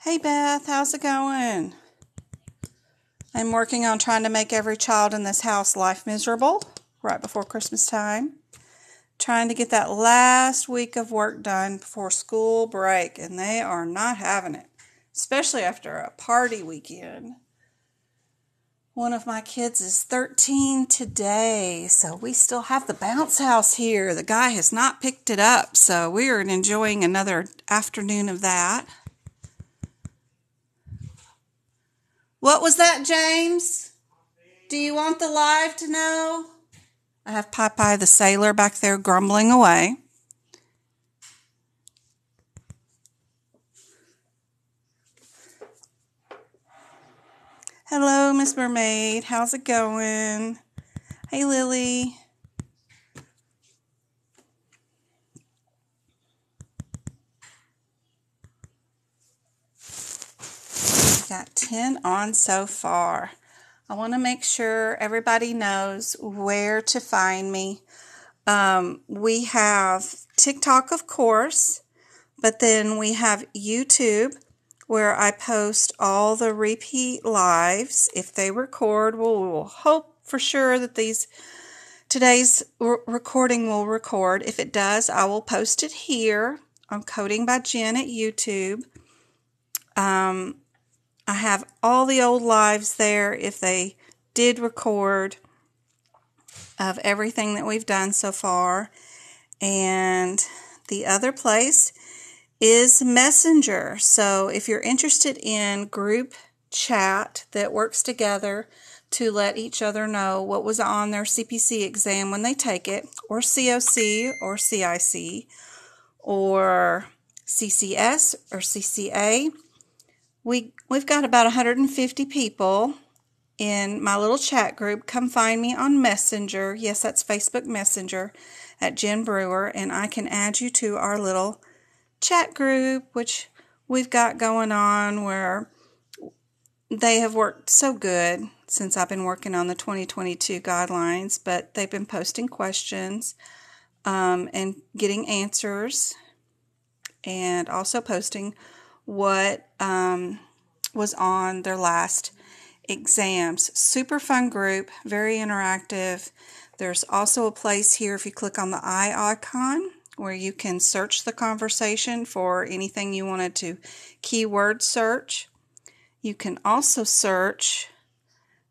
Hey Beth, how's it going? I'm working on trying to make every child in this house life miserable right before Christmas time. Trying to get that last week of work done before school break, and they are not having it, especially after a party weekend. One of my kids is 13 today, so we still have the bounce house here. The guy has not picked it up, so we are enjoying another afternoon of that. What was that, James? Do you want the live to know? I have Popeye the sailor back there grumbling away. Hello, Miss Mermaid. How's it going? Hey, Lily. Got 10 on so far. I want to make sure everybody knows where to find me. We have TikTok, of course, but then we have YouTube, where I post all the repeat lives. If they record, we'll hope for sure that today's recording will record. If it does, I will post it here on Coding by Jen at YouTube. I have all the old lives there if they did record of everything that we've done so far. And the other place is Messenger. So if you're interested in group chat that works together to let each other know what was on their CPC exam when they take it, or COC or CIC or CCS or CCA, we've got about 150 people in my little chat group. Come find me on Messenger. Yes, that's Facebook Messenger at Jen Brewer, and I can add you to our little chat group, which we've got going on, where they have worked so good since I've been working on the 2022 guidelines, but they've been posting questions and getting answers, and also posting what was on their last exams. Super fun group, very interactive. There's also a place here, if you click on the eye icon, where you can search the conversation for anything you wanted to keyword search. You can also search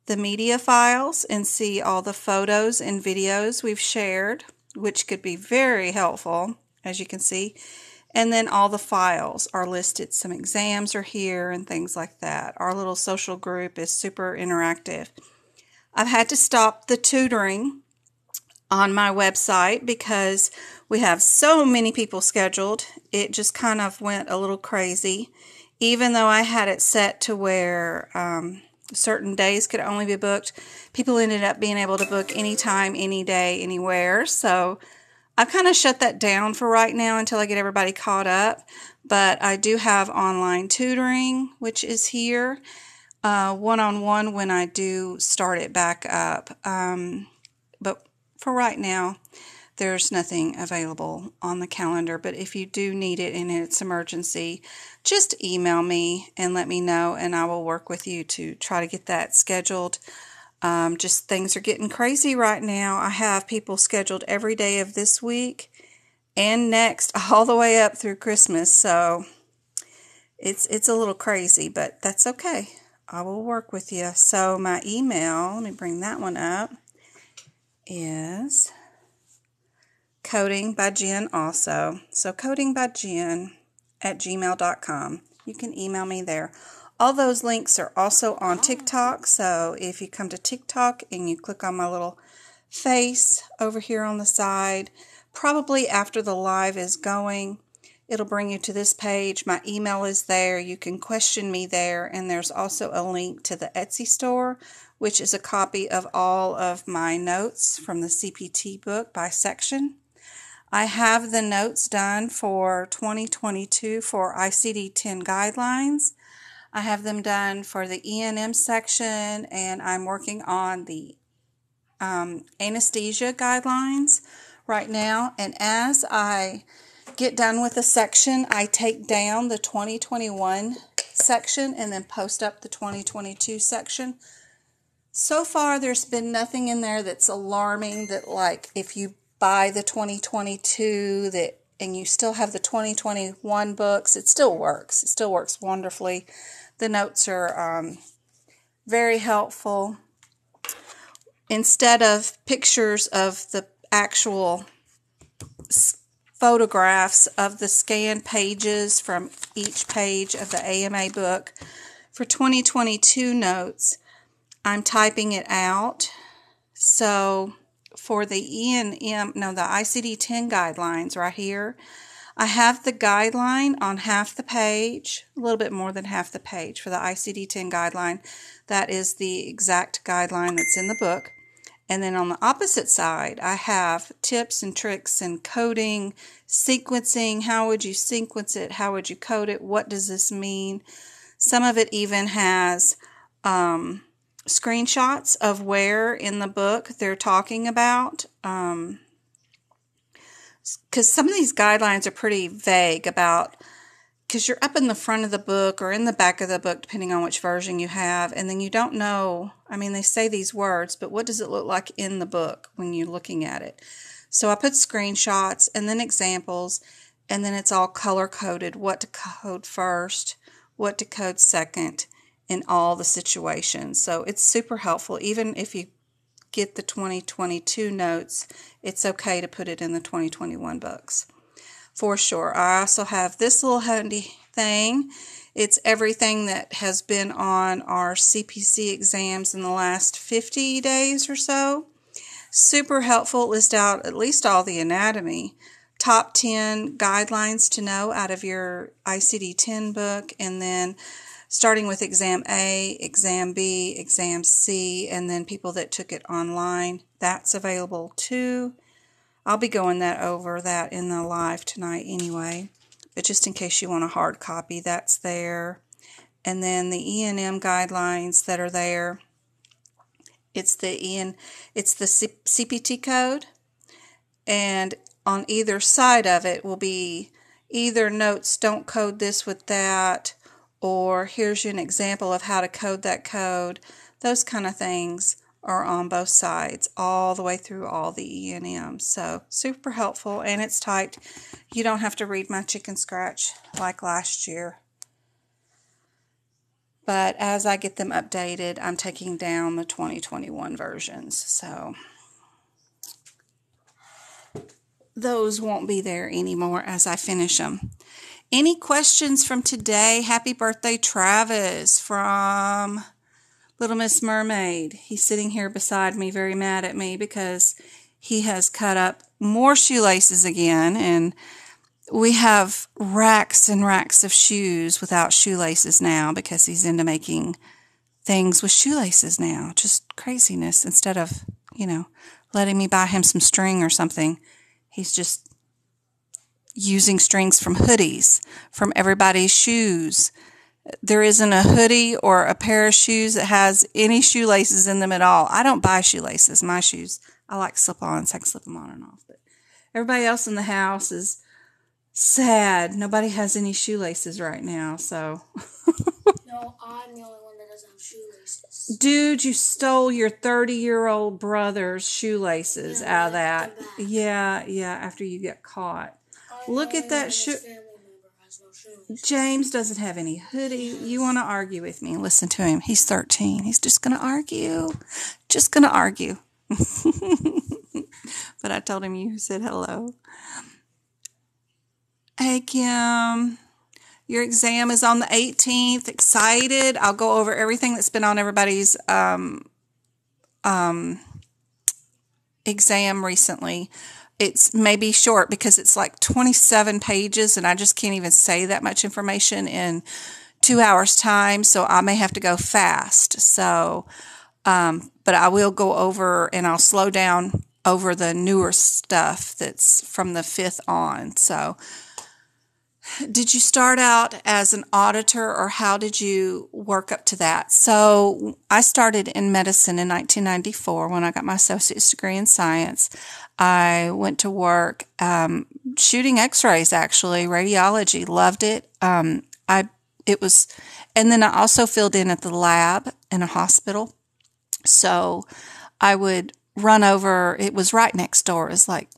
the media files and see all the photos and videos we've shared, which could be very helpful, as you can see. And then all the files are listed. Some exams are here and things like that. Our little social group is super interactive. I've had to stop the tutoring on my website because we have so many people scheduled. It just kind of went a little crazy. Even though I had it set to where certain days could only be booked, people ended up being able to book anytime, any day, anywhere. So I've kind of shut that down for right now until I get everybody caught up. But I do have online tutoring, which is here, one-on-one when I do start it back up. But for right now, there's nothing available on the calendar. But if you do need it and it's emergency, just email me and let me know, and I will work with you to try to get that scheduled. Just things are getting crazy right now. I have people scheduled every day of this week and next, all the way up through Christmas. So it's a little crazy, but that's okay. I will work with you. So my email, let me bring that one up, is Coding by Jen also. So codingbyjen@gmail.com. You can email me there. All those links are also on TikTok, so if you come to TikTok and you click on my little face over here on the side, probably after the live is going, it'll bring you to this page. My email is there. You can question me there, and there's also a link to the Etsy store, which is a copy of all of my notes from the CPT book by section. I have the notes done for 2022 for ICD10 guidelines. I have them done for the E&M section, and I'm working on the anesthesia guidelines right now. And as I get done with a section, I take down the 2021 section and then post up the 2022 section. So far, there's been nothing in there that's alarming that, like, if you buy the 2022 and you still have the 2021 books, it still works. It still works wonderfully. The notes are very helpful. Instead of pictures of the actual photographs of the scanned pages from each page of the AMA book, for 2022 notes, I'm typing it out. So for the the ICD10 guidelines right here, I have the guideline on half the page, a little bit more than half the page for the ICD10 guideline. That is the exact guideline that's in the book. And then on the opposite side, I have tips and tricks and coding, sequencing. How would you sequence it? How would you code it? What does this mean? Some of it even has screenshots of where in the book they're talking about. Because some of these guidelines are pretty vague about, because you're up in the front of the book or in the back of the book, depending on which version you have, and then you don't know, I mean, they say these words, but what does it look like in the book when you're looking at it? So I put screenshots and then examples, and then it's all color-coded, what to code first, what to code second, in all the situations. So it's super helpful. Even if you get the 2022 notes, it's okay to put it in the 2021 books. For sure. I also have this little handy thing. It's everything that has been on our CPC exams in the last 50 days or so. Super helpful. List out at least all the anatomy. Top 10 guidelines to know out of your ICD-10 book, and then starting with Exam A, Exam B, Exam C, and then people that took it online. That's available too. I'll be going over that in the live tonight anyway, but just in case you want a hard copy, that's there. And then the E&M guidelines that are there, it's the CPT code, and on either side of it will be either notes, don't code this with that, or here's an example of how to code that code. Those kind of things are on both sides, all the way through all the E&M. So super helpful, and it's typed. You don't have to read my chicken scratch like last year. But as I get them updated, I'm taking down the 2021 versions. So those won't be there anymore as I finish them. Any questions from today? Happy birthday, Travis from Little Miss Mermaid. He's sitting here beside me very mad at me because he has cut up more shoelaces again, and we have racks and racks of shoes without shoelaces now because he's into making things with shoelaces now. Just craziness. Instead of, letting me buy him some string or something, he's just using strings from hoodies, from everybody's shoes. There isn't a hoodie or a pair of shoes that has any shoelaces in them at all. I don't buy shoelaces. My shoes, I like slip-ons. I can slip them on and off. But everybody else in the house is sad. Nobody has any shoelaces right now, so. No, I'm the only one that doesn't have shoelaces. Dude, you stole your 30-year-old brother's shoelaces out of that. Yeah, after you get caught. Look at that shoe. James doesn't have any hoodie. You want to argue with me? Listen to him. He's 13. He's just going to argue. Just going to argue. But I told him you said hello. Hey, Kim. Your exam is on the 18th. Excited. I'll go over everything that's been on everybody's exam recently. It's maybe short because it's like 27 pages, and I just can't even say that much information in 2 hours' time, so I may have to go fast. So, but I will go over, and I'll slow down over the newer stuff that's from the 5th on. So, did you start out as an auditor, or how did you work up to that? So I started in medicine in 1994 when I got my associate's degree in science. I went to work shooting x-rays, actually, radiology. Loved it. And then I also filled in at the lab in a hospital. So I would run over. It was right next door. It was like,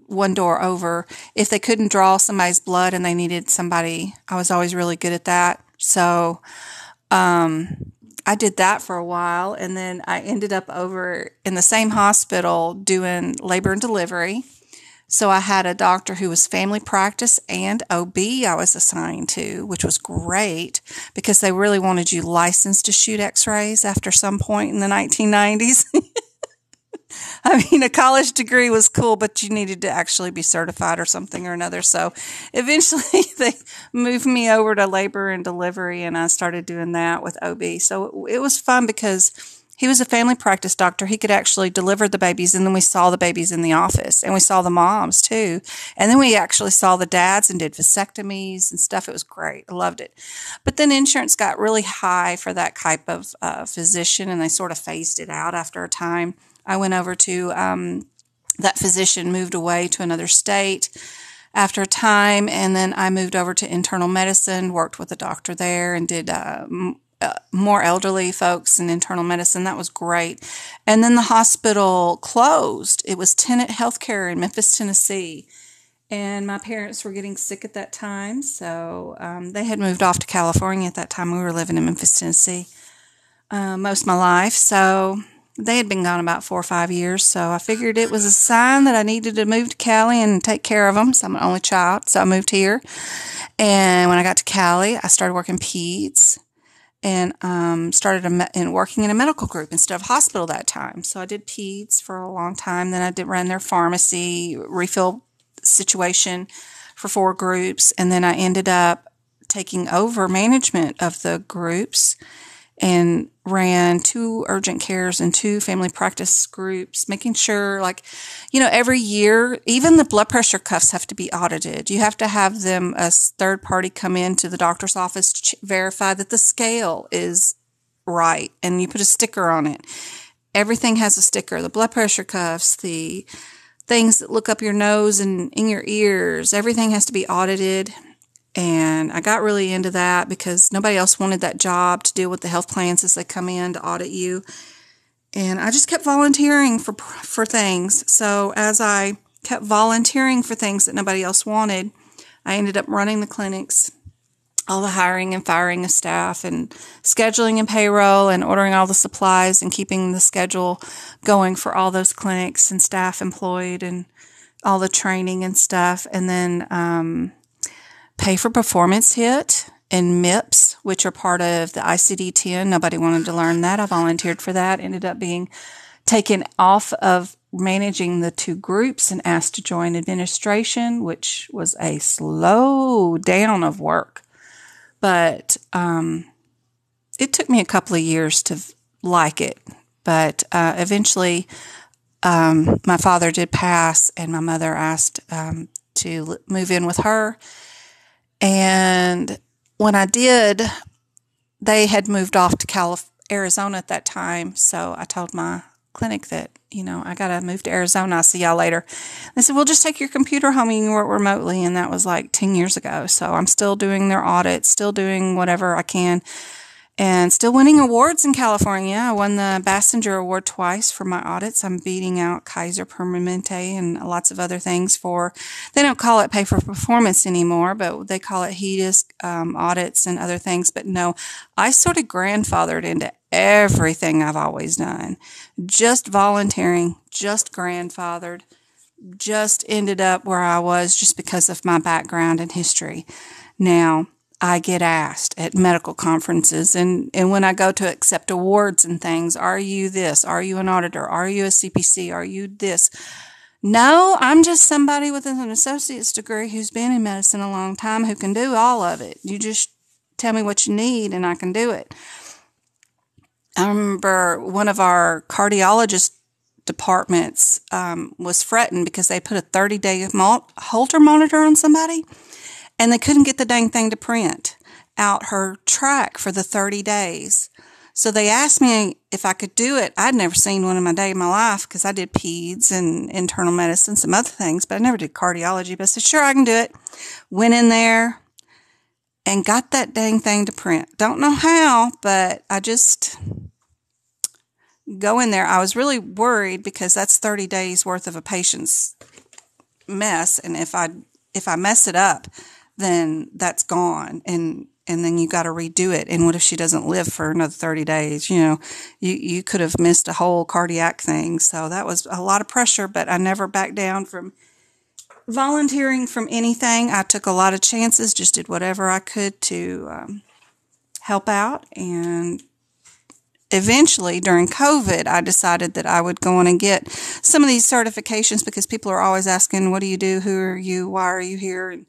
one door over. If they couldn't draw somebody's blood and they needed somebody, I was always really good at that. So I did that for a while, and then I ended up over in the same hospital doing labor and delivery. So I had a doctor who was family practice and OB I was assigned to, which was great because they really wanted you licensed to shoot x-rays after some point in the 1990s. I mean, a college degree was cool, but you needed to actually be certified or something or another. So eventually they moved me over to labor and delivery, and I started doing that with OB. So it was fun because he was a family practice doctor. He could actually deliver the babies, and then we saw the babies in the office, and we saw the moms too. And then we actually saw the dads and did vasectomies and stuff. It was great. I loved it. But then insurance got really high for that type of physician, and they sort of phased it out after a time. I went over to that physician moved away to another state after a time, and then I moved over to internal medicine, worked with a doctor there, and did more elderly folks in internal medicine. That was great. And then the hospital closed. It was Tenet Healthcare in Memphis, Tennessee. And my parents were getting sick at that time, so they had moved off to California at that time. We were living in Memphis, Tennessee most of my life. So they had been gone about 4 or 5 years, so I figured it was a sign that I needed to move to Cali and take care of them. So I'm an only child, so I moved here. And when I got to Cali, I started working peds and started working in a medical group instead of hospital that time. So I did peds for a long time. Then I ran their pharmacy refill situation for 4 groups, and then I ended up taking over management of the groups and ran 2 urgent cares and 2 family practice groups, making sure, every year, even the blood pressure cuffs have to be audited. You have to have them, a third party, come into the doctor's office to verify that the scale is right, and you put a sticker on it. Everything has a sticker. The blood pressure cuffs, the things that look up your nose and in your ears, everything has to be audited. And I got really into that because nobody else wanted that job to deal with the health plans as they come in to audit you. And I just kept volunteering for things. So as I kept volunteering for things that nobody else wanted, I ended up running the clinics, all the hiring and firing of staff, and scheduling and payroll, and ordering all the supplies, and keeping the schedule going for all those clinics and staff employed, and all the training and stuff. And then pay for performance hit and MIPS, which are part of the ICD10. Nobody wanted to learn that. I volunteered for that. Ended up being taken off of managing the 2 groups and asked to join administration, which was a slow down of work. But it took me a couple of years to like it. But eventually my father did pass, and my mother asked to move in with her. And when I did, they had moved off to Arizona at that time. So I told my clinic that, I got to move to Arizona. I'll see y'all later. They said, well, just take your computer home and you can work remotely. And that was like 10 years ago. So I'm still doing their audits, still doing whatever I can, and still winning awards in California. I won the Bassinger Award twice for my audits. I'm beating out Kaiser Permanente and lots of other things they don't call it pay for performance anymore, but they call it HEDIS audits and other things. But no, I sort of grandfathered into everything I've always done. Just volunteering, just grandfathered, just ended up where I was just because of my background and history. Now, I get asked at medical conferences and when I go to accept awards and things, are you this? Are you an auditor? Are you a CPC? Are you this? No, I'm just somebody with an associate's degree who's been in medicine a long time who can do all of it. You just tell me what you need and I can do it. I remember one of our cardiologist departments was fretting because they put a 30-day Holter monitor on somebody. And they couldn't get the dang thing to print out her track for the 30 days. So they asked me if I could do it. I'd never seen one in my day of my life because I did peds and internal medicine, some other things, but I never did cardiology. But I said, sure, I can do it. Went in there, and got that dang thing to print. Don't know how, but I just go in there. I was really worried because that's 30 days worth of a patient's mess, and if I mess it up, then that's gone, and then you got to redo it. And what if she doesn't live for another 30 days? You could have missed a whole cardiac thing. So that was a lot of pressure, but I never backed down from volunteering from anything. I took a lot of chances, just did whatever I could to help out. And eventually, during COVID, I decided that I would go on and get some of these certifications because people are always asking, what do you do? Who are you? Why are you here?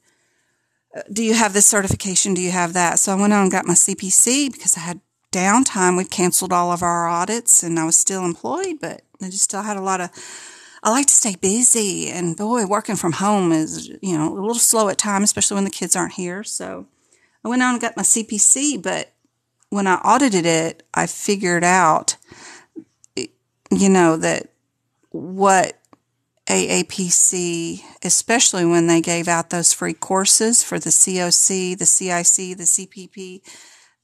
Do you have this certification? Do you have that? So I went on and got my CPC because I had downtime. We'd canceled all of our audits and I was still employed, but I just still had I like to stay busy, and boy, working from home is, a little slow at times, especially when the kids aren't here. So I went on and got my CPC, but when I audited it, I figured out, that what AAPC, especially when they gave out those free courses for the COC, the CIC, the CPP,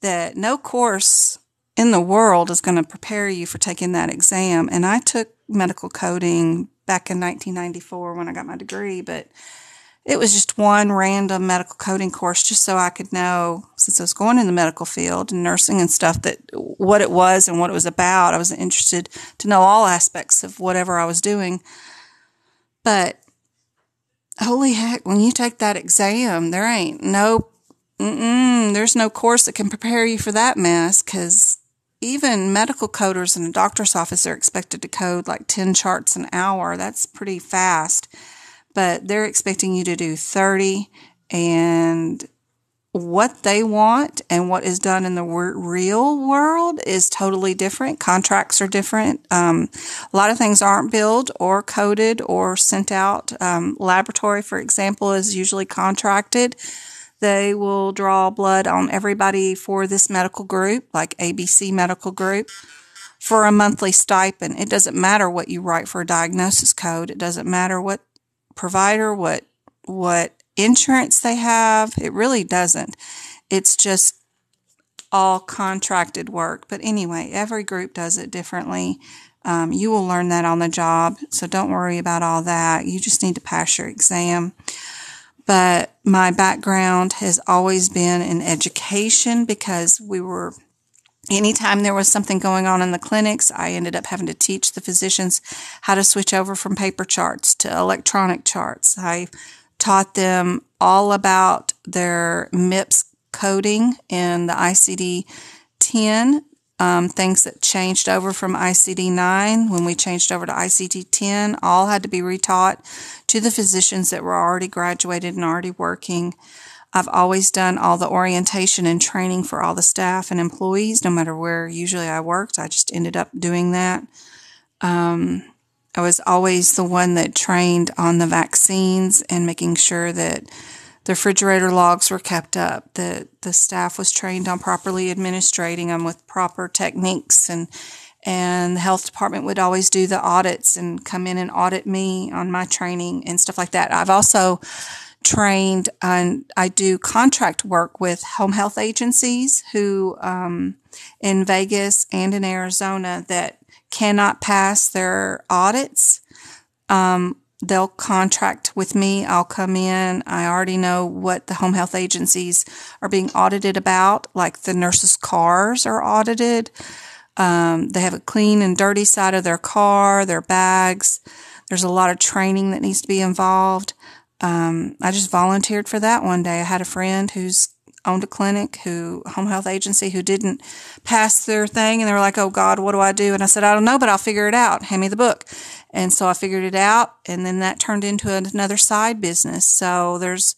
that no course in the world is going to prepare you for taking that exam. And I took medical coding back in 1994 when I got my degree, but it was just one random medical coding course just so I could know, since I was going in the medical field and nursing and stuff, that what it was and what it was about. I was interested to know all aspects of whatever I was doing. But holy heck, when you take that exam, there's no course that can prepare you for that mess, because even medical coders in a doctor's office are expected to code like 10 charts an hour. That's pretty fast. But they're expecting you to do 30, and what they want and what is done in the real world is totally different. Contracts are different. A lot of things aren't billed or coded or sent out. Laboratory, for example, is usually contracted. They will draw blood on everybody for this medical group, like ABC Medical Group, for a monthly stipend. It doesn't matter what you write for a diagnosis code. It doesn't matter what provider, what insurance they have. It really doesn't. It's just all contracted work. But anyway, every group does it differently. You will learn that on the job, so don't worry about all that. You just need to pass your exam. But my background has always been in education, because anytime there was something going on in the clinics, I ended up having to teach the physicians how to switch over from paper charts to electronic charts. I taught them all about their MIPS coding in the ICD10, things that changed over from ICD9. When we changed over to ICD10, all had to be retaught to the physicians that were already graduated and already working. I've always done all the orientation and training for all the staff and employees, no matter where usually I worked. I just ended up doing that. I was always the one that trained on the vaccines and making sure that the refrigerator logs were kept up, that the staff was trained on properly administrating them with proper techniques, and the health department would always do the audits and come in and audit me on my training and stuff like that. I've also trained, and I do contract work with home health agencies who, in Vegas and in Arizona, that cannot pass their audits. They'll contract with me. I'll come in. I already know what the home health agencies are being audited about, like the nurses' cars are audited. They have a clean and dirty side of their car, their bags. There's a lot of training that needs to be involved. I just volunteered for that one day. I had a friend who's owned a clinic, home health agency, who didn't pass their thing, and they were like, oh God, what do I do? And I said, I don't know, but I'll figure it out. Hand me the book. And so I figured it out, and then that turned into another side business. So there's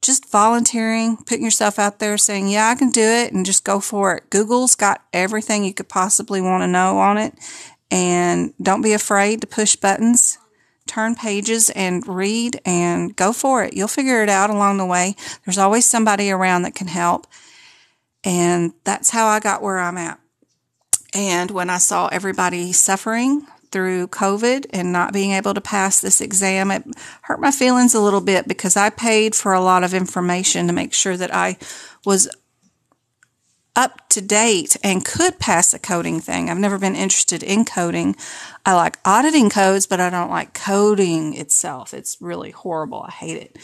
just volunteering, putting yourself out there, saying, yeah, I can do it, and just go for it. Google's got everything you could possibly want to know on it, and don't be afraid to push buttons. Turn pages and read and go for it. You'll figure it out along the way. There's always somebody around that can help. And that's how I got where I'm at. And when I saw everybody suffering through COVID and not being able to pass this exam. It hurt my feelings a little bit because I paid for a lot of information to make sure that I was up to date and could pass a coding thing. I've never been interested in coding. I like auditing codes, but I don't like coding itself. It's really horrible. I hate it.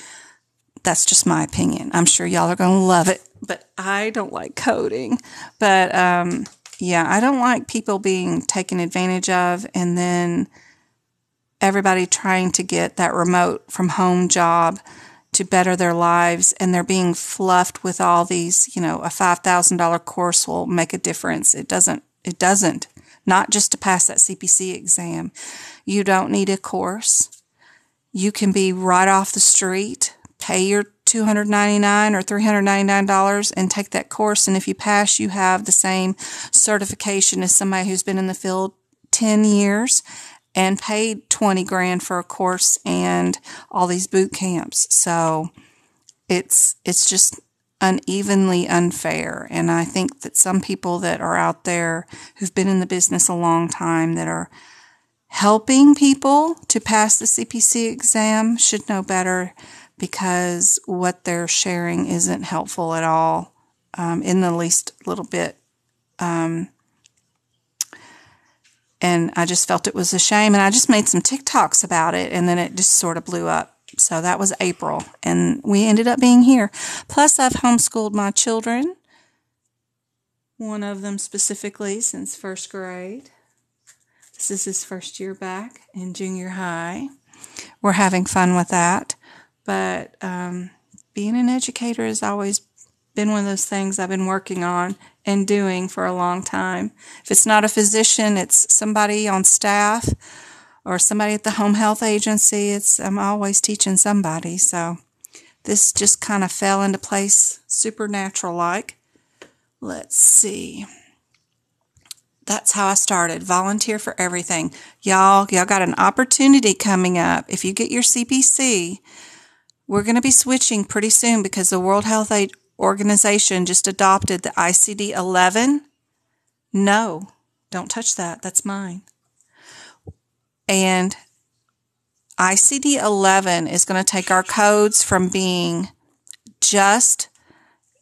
That's just my opinion. I'm sure y'all are going to love it, but I don't like coding. But yeah, I don't like people being taken advantage of and then everybody trying to get that remote from home job to better their lives, and they're being fluffed with all these, a $5,000 course will make a difference. It doesn't. Not just to pass that CPC exam. You don't need a course. You can be right off the street, pay your $299 or $399 and take that course, and if you pass, you have the same certification as somebody who's been in the field 10 years and paid $20,000 for a course and all these boot camps. So it's just unevenly unfair. And I think that some people that are out there who've been in the business a long time that are helping people to pass the CPC exam should know better, because what they're sharing isn't helpful at all, in the least little bit. And I just felt it was a shame, and I just made some TikToks about it, and then it just sort of blew up. So that was April, and we ended up being here. Plus, I've homeschooled my children, one of them specifically since first grade. This is his first year back in junior high. We're having fun with that. But being an educator has always been one of those things I've been working on and doing for a long time. If it's not a physician, it's somebody on staff or somebody at the home health agency. I'm always teaching somebody. So this just kind of fell into place supernatural-like. Let's see. That's how I started. Volunteer for everything. Y'all got an opportunity coming up. If you get your CPC, we're going to be switching pretty soon because the World Health Organization just adopted the ICD-11. No, don't touch that. That's mine. And ICD-11 is going to take our codes from being just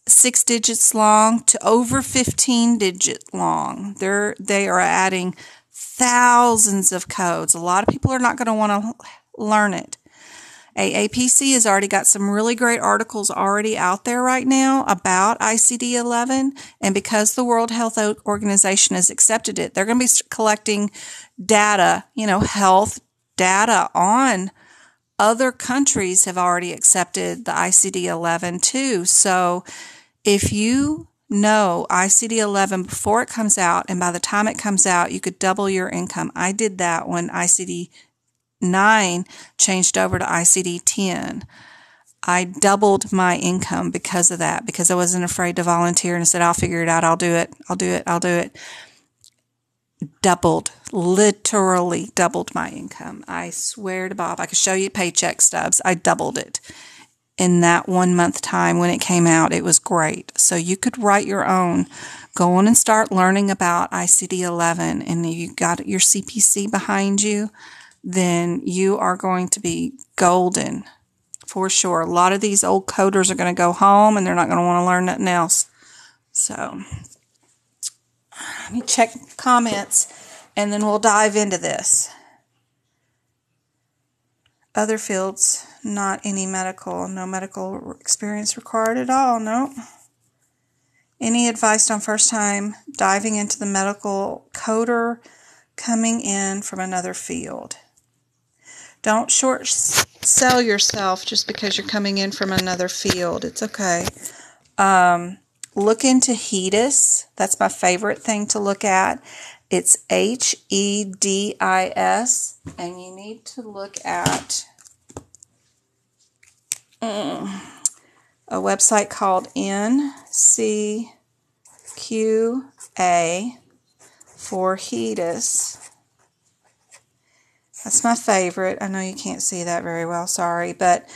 6 digits long to over 15 digit long. They are adding thousands of codes. A lot of people are not going to want to learn it. AAPC has already got some really great articles already out there right now about ICD-11, and because the World Health Organization has accepted it, they're going to be collecting data, health data on other countries have already accepted the ICD-11 too. So if you know ICD-11 before it comes out, and by the time it comes out, you could double your income. I did that when ICD-9 changed over to ICD-10. I doubled my income because of that, because I wasn't afraid to volunteer and I said, I'll figure it out. I'll do it. Literally doubled my income. I swear to Bob, I could show you paycheck stubs. I doubled it in that 1 month time when it came out. It was great. So you could write your own. Go on and start learning about ICD-11, and you got your CPC behind you, then you are going to be golden for sure. A lot of these old coders are going to go home and they're not going to want to learn nothing else. So let me check comments and then we'll dive into this. Other fields, not any medical, no medical experience required at all, no. Any advice on first time diving into the medical coder coming in from another field? Don't short sell yourself just because you're coming in from another field. It's okay. Look into HEDIS. That's my favorite thing to look at. It's HEDIS, and you need to look at a website called NCQA for HEDIS. That's my favorite. I know you can't see that very well, sorry, but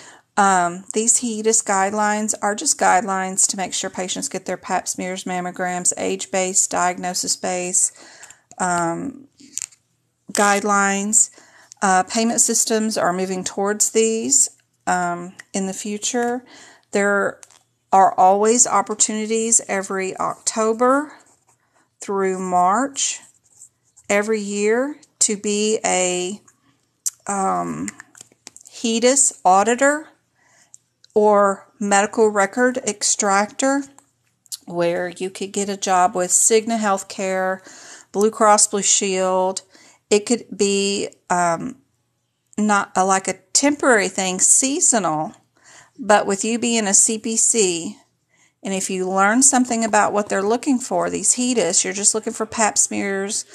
these HEDIS guidelines are just guidelines to make sure patients get their pap smears, mammograms, age-based, diagnosis-based, guidelines. Payment systems are moving towards these in the future. There are always opportunities every October through March every year to be a HEDIS auditor or medical record extractor, where you could get a job with Cigna Healthcare, Blue Cross Blue Shield. It could be not like a temporary thing, seasonal, but with you being a CPC, and if you learn something about what they're looking for, these HEDIS, you're just looking for pap smears,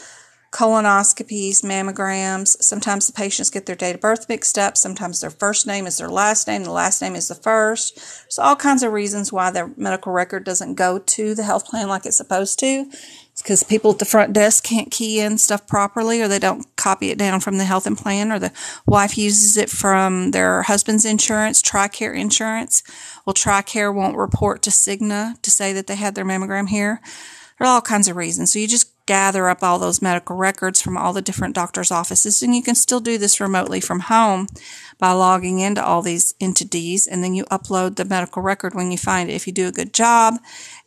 colonoscopies, mammograms. Sometimes the patients get their date of birth mixed up. Sometimes their first name is their last name. The last name is the first. There's all kinds of reasons why their medical record doesn't go to the health plan like it's supposed to. It's because people at the front desk can't key in stuff properly, or they don't copy it down from the health and plan, or the wife uses it from their husband's insurance, TRICARE insurance. Well, TRICARE won't report to Cigna to say that they had their mammogram here. There are all kinds of reasons. So you just gather up all those medical records from all the different doctor's offices, and you can still do this remotely from home by logging into all these entities, and then you upload the medical record when you find it. If you do a good job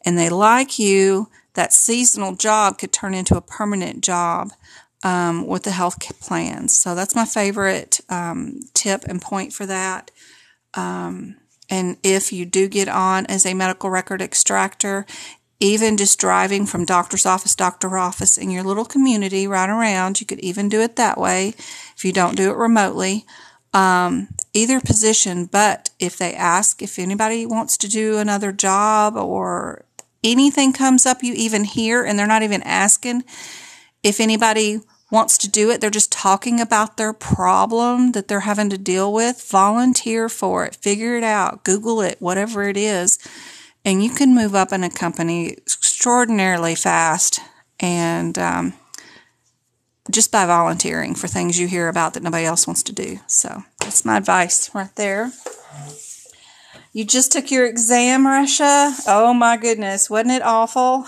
and they like you, that seasonal job could turn into a permanent job with the health plans. So that's my favorite tip and point for that. And if you do get on as a medical record extractor, even just driving from doctor's office, doctor office in your little community right around, you could even do it that way if you don't do it remotely. Either position, but if they ask if anybody wants to do another job or anything comes up you even hear, and they're not even asking if anybody wants to do it, they're just talking about their problem that they're having to deal with, volunteer for it, figure it out, Google it, whatever it is. And you can move up in a company extraordinarily fast, and just by volunteering for things you hear about that nobody else wants to do. So that's my advice right there. You just took your exam, Russia. Oh my goodness, wasn't it awful?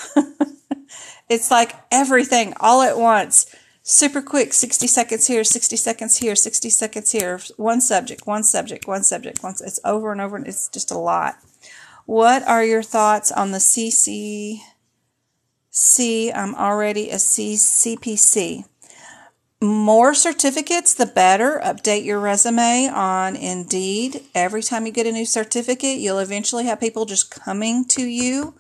It's like everything all at once. Super quick, 60 seconds here, 60 seconds here, 60 seconds here. One subject, one subject, one subject. It's over and over, and it's just a lot. What are your thoughts on the CPC? I'm already a CPC. More certificates, the better. Update your resume on Indeed. Every time you get a new certificate, you'll eventually have people just coming to you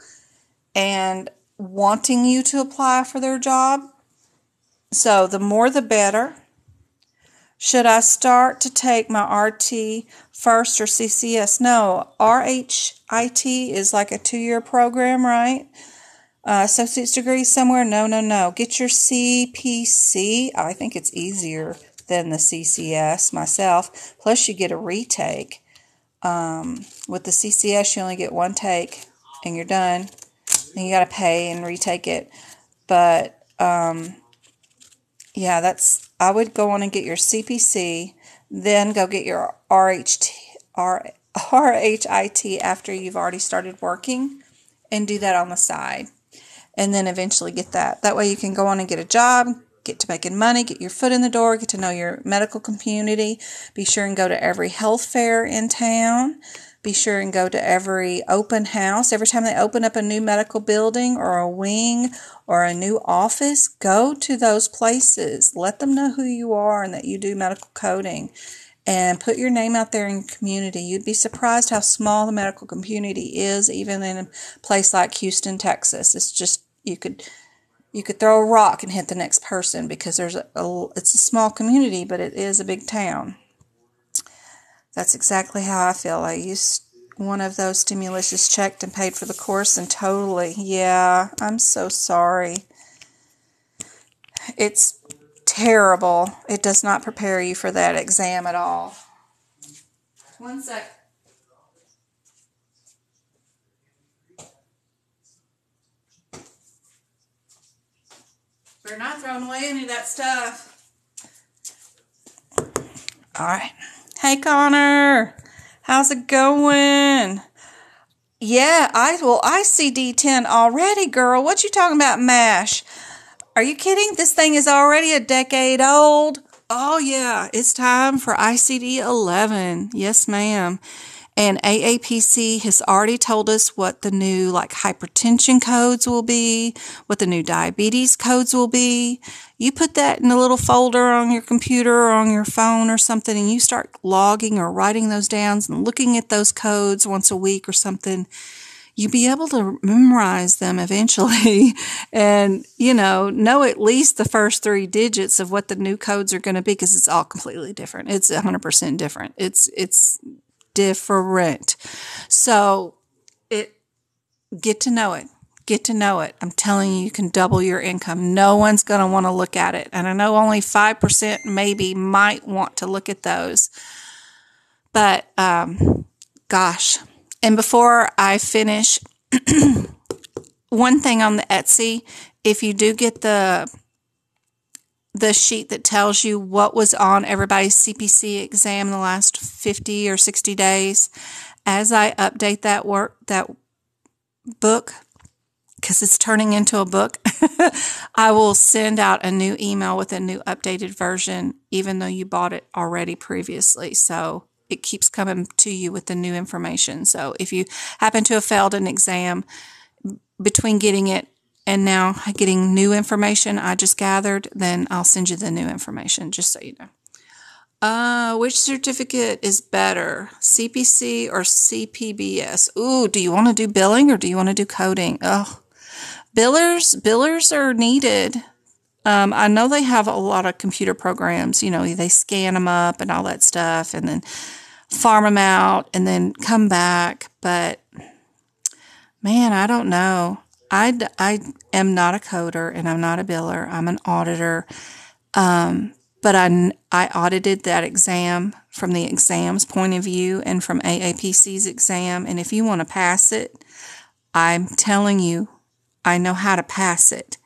and wanting you to apply for their job. So the more the better. Should I start to take my RT first or CCS? No, RHIT is like a 2-year program, right? Associate's degree somewhere? No. Get your CPC. I think it's easier than the CCS myself. Plus you get a retake. With the CCS, you only get one take and you're done. And you got to pay and retake it. But, yeah, I would go on and get your CPC, then go get your RHIT after you've already started working, and do that on the side. And then eventually get that. That way you can go on and get a job, get to making money, get your foot in the door, get to know your medical community. Be sure and go to every health fair in town. Be sure and go to every open house. Every time they open up a new medical building or a wing or a new office, go to those places. Let them know who you are and that you do medical coding. And put your name out there in the community. You'd be surprised how small the medical community is, even in a place like Houston, Texas. It's just, you could throw a rock and hit the next person, because it's a small community, but it is a big town. That's exactly how I feel. I used one of those stimulus checked and paid for the course, and totally, yeah, I'm so sorry. It's terrible. It does not prepare you for that exam at all. One sec. We're not throwing away any of that stuff. All right. Hey, Connor. How's it going? Yeah, ICD10 already, girl. What you talking about, MASH? Are you kidding? This thing is already a decade old. Oh, yeah. It's time for ICD-11. Yes, ma'am. And AAPC has already told us what the new hypertension codes will be, what the new diabetes codes will be. You put that in a little folder on your computer or on your phone or something, and you start logging or writing those down and looking at those codes once a week or something. You'll be able to memorize them eventually and, know at least the first 3 digits of what the new codes are going to be, because it's all completely different. It's 100% different. It's different. So get to know it. Get to know it. I'm telling you, you can double your income. No one's going to want to look at it. And I know only 5% maybe might want to look at those. But, gosh. And before I finish, one thing on the Etsy, if you do get the sheet that tells you what was on everybody's CPC exam in the last 50 or 60 days, as I update that book, because it's turning into a book, I will send out a new email with a new updated version, even though you bought it already previously. So it keeps coming to you with the new information. So if you happen to have failed an exam between getting it and now getting new information I just gathered, then I'll send you the new information, just so you know. Which certificate is better, CPC or CPBS? Ooh, do you want to do billing or do you want to do coding? Oh, billers are needed. I know they have a lot of computer programs, they scan them up and all that stuff and then farm them out and then come back. But man, I don't know. I am not a coder and I'm not a biller. I'm an auditor. But I audited that exam from the exam's point of view and from AAPC's exam. And if you want to pass it, I'm telling you, I know how to pass it.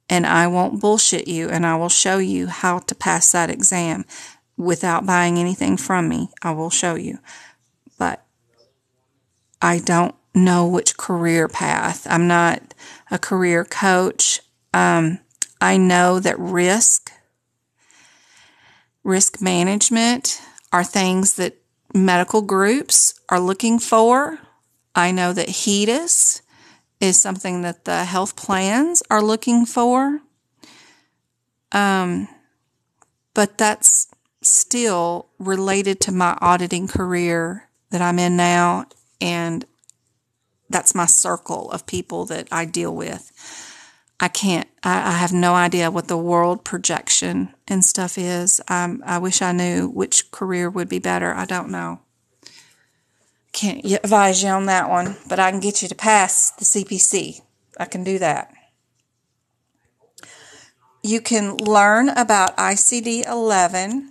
And I won't bullshit you, and I will show you how to pass that exam without buying anything from me. I will show you. But I don't know which career path. I'm not a career coach. I know that risk management are things that medical groups are looking for. I know that HEDIS is something that the health plans are looking for. But that's still related to my auditing career that I'm in now, and that's my circle of people that I deal with. I have no idea what the world projection and stuff is. I wish I knew which career would be better. I don't know. Can't advise you on that one, but I can get you to pass the CPC. I can do that. You can learn about ICD-11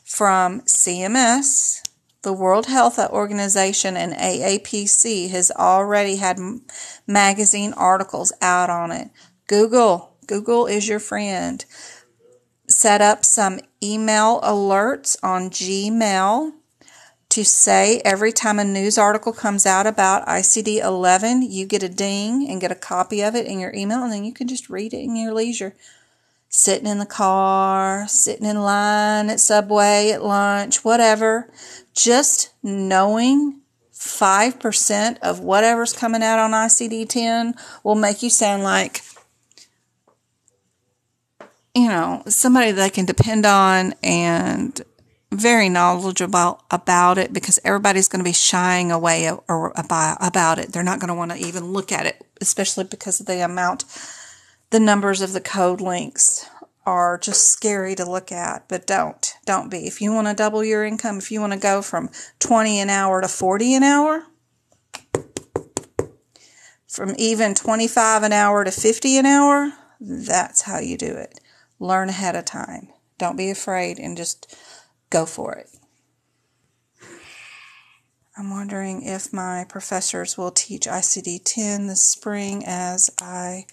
from CMS. The World Health Organization and AAPC has already had magazine articles out on it. Google is your friend. Set up some email alerts on Gmail to say every time a news article comes out about ICD-11, you get a ding and get a copy of it in your email, and then you can just read it in your leisure. Sitting in the car, sitting in line at Subway, at lunch, whatever. Just knowing 5% of whatever's coming out on ICD-10 will make you sound like, somebody they can depend on and very knowledgeable about it, because everybody's going to be shying away about it. They're not going to want to even look at it, especially because of the numbers of the code links are just scary to look at. But don't be. If you want to double your income, if you want to go from 20 an hour to 40 an hour, from even 25 an hour to 50 an hour, that's how you do it. Learn ahead of time. Don't be afraid and just go for it. I'm wondering if my professors will teach ICD-10 this spring, as I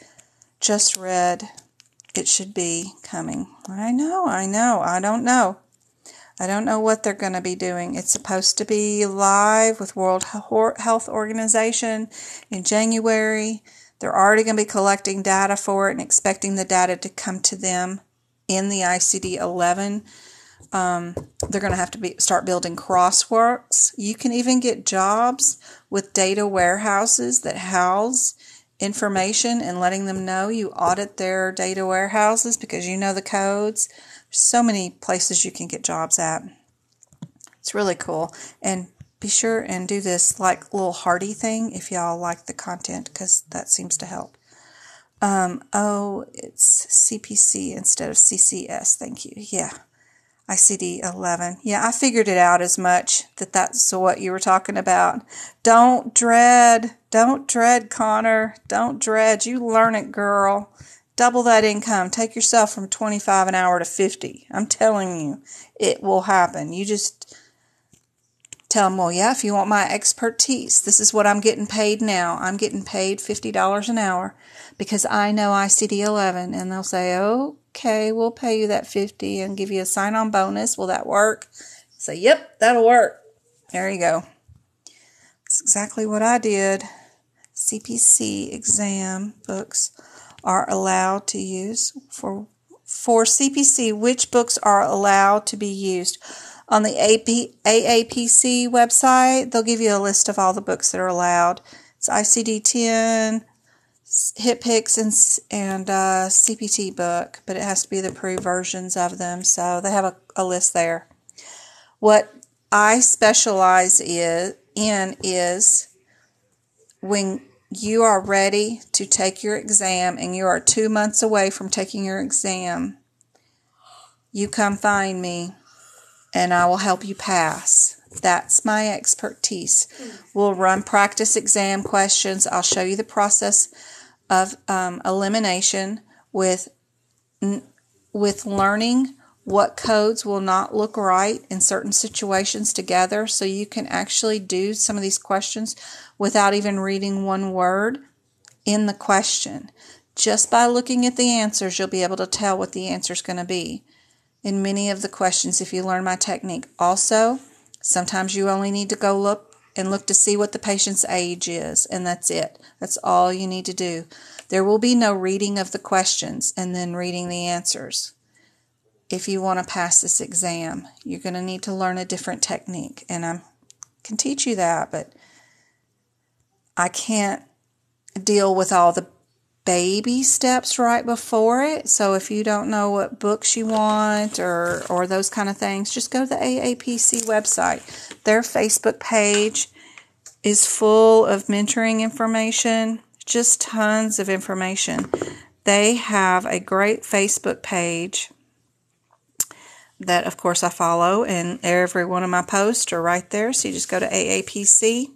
just read it should be coming. I know. I don't know. I don't know what they're going to be doing. It's supposed to be live with World Health Organization in January. They're already going to be collecting data for it and expecting the data to come to them in the ICD-11. They're going to have to start building crossworks. You can even get jobs with data warehouses that house information and letting them know you audit their data warehouses because you know the codes. There's so many places you can get jobs at. It's really cool. And be sure and do this like little hearty thing if y'all like the content, because that seems to help. It's CPC instead of CCS. Thank you. Yeah. ICD-11. Yeah, I figured it out as much that's what you were talking about. Don't dread, Connor. Don't dread. You learn it, girl. Double that income. Take yourself from 25 an hour to 50. I'm telling you, it will happen. You just tell them, well, yeah, if you want my expertise, this is what I'm getting paid now. I'm getting paid $50 an hour because I know ICD-11. And they'll say, okay, we'll pay you that $50 and give you a sign-on bonus. Will that work? Say, yep, that'll work. There you go. That's exactly what I did. CPC exam books are allowed to use. For CPC, which books are allowed to be used? On the AAPC website, they'll give you a list of all the books that are allowed. It's ICD-10, HitPix, and CPT book, but it has to be the approved versions of them, so they have a list there. What I specialize in is when you are ready to take your exam and you are 2 months away from taking your exam, you come find me and I will help you pass. That's my expertise. We'll run practice exam questions. I'll show you the process of elimination with learning what codes will not look right in certain situations together, so you can actually do some of these questions without even reading one word in the question. Just by looking at the answers, you'll be able to tell what the answer is going to be in many of the questions if you learn my technique. Also, sometimes you only need to go look to see what the patient's age is, and that's it. That's all you need to do. There will be no reading of the questions and then reading the answers. If you want to pass this exam, you're going to need to learn a different technique, and I can teach you that, but I can't deal with all the baby steps right before it. So if you don't know what books you want or those kind of things, just go to the AAPC website. Their Facebook page is full of mentoring information, just tons of information. They have a great Facebook page that, of course, I follow, and every one of my posts are right there. So you just go to AAPC.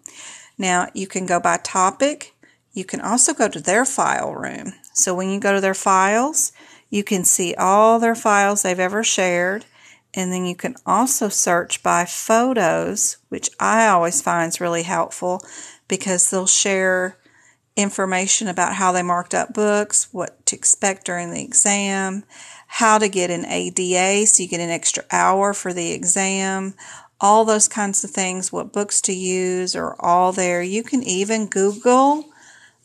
Now, you can go by topic. You can also go to their file room. So when you go to their files, you can see all their files they've ever shared. And then you can also search by photos, which I always find is really helpful because they'll share information about how they marked up books, what to expect during the exam, how to get an ADA so you get an extra hour for the exam, all those kinds of things, what books to use are all there. You can even Google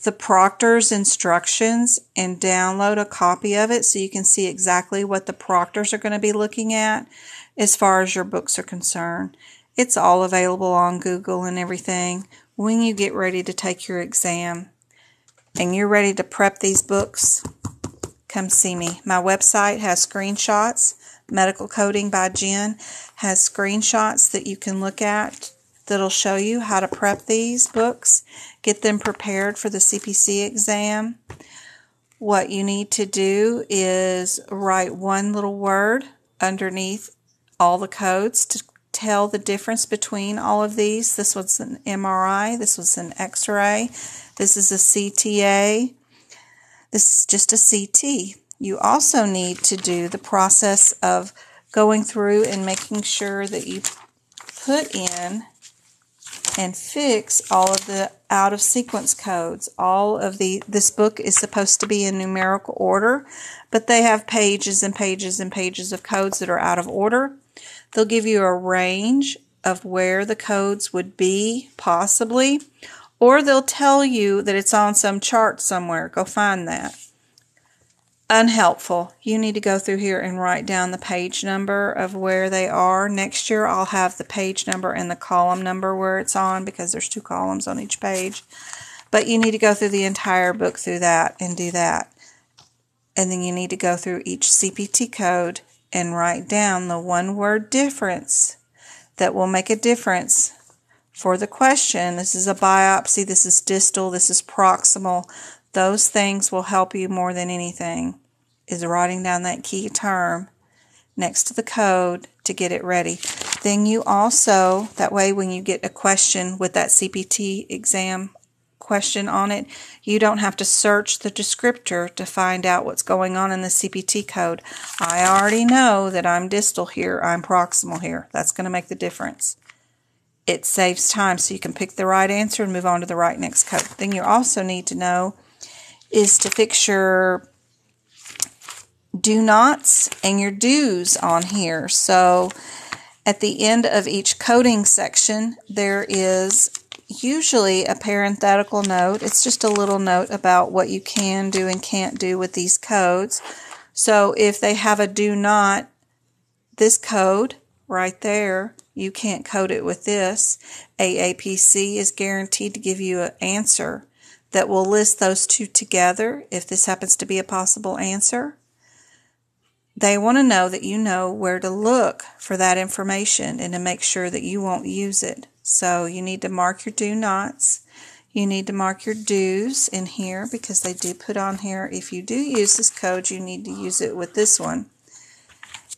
the proctor's instructions and download a copy of it so you can see exactly what the proctors are going to be looking at as far as your books are concerned. It's all available on Google and everything when you get ready to take your exam and you're ready to prep these books. Come see me. My website has screenshots. Medical Coding by Jen has screenshots that you can look at that'll show you how to prep these books, get them prepared for the CPC exam. What you need to do is write one little word underneath all the codes to tell the difference between all of these. This one's an MRI, this one's an X-ray, this is a CTA, this is just a CT. You also need to do the process of going through and making sure that you put in and fix all of the out of sequence codes. This book is supposed to be in numerical order, but they have pages and pages and pages of codes that are out of order. They'll give you a range of where the codes would be, possibly, Or they'll tell you that it's on some chart somewhere. Go find that. Unhelpful. You need to go through here and write down the page number of where they are. Next year I'll have the page number and the column number where it's on, because there's 2 columns on each page. But you need to go through the entire book through that and do that. And then you need to go through each CPT code and write down the 1-word difference that will make a difference for the question. This is a biopsy, this is distal, this is proximal. Those things will help you more than anything, is writing down that key term next to the code to get it ready. Then you also, that way when you get a question with that CPT exam question on it, you don't have to search the descriptor to find out what's going on in the CPT code. I already know that I'm distal here, I'm proximal here. That's going to make the difference. It saves time so you can pick the right answer and move on to the right next code. Then you also need to know is to fix your do nots and your do's on here. So at the end of each coding section, there is usually a parenthetical note. It's just a little note about what you can do and can't do with these codes. So if they have a do not, this code right there, you can't code it with this. AAPC is guaranteed to give you an answer that will list those 2 together if this happens to be a possible answer. They want to know that you know where to look for that information and to make sure that you won't use it. So you need to mark your do nots. You need to mark your do's in here, because they do put on here, if you do use this code, you need to use it with this one.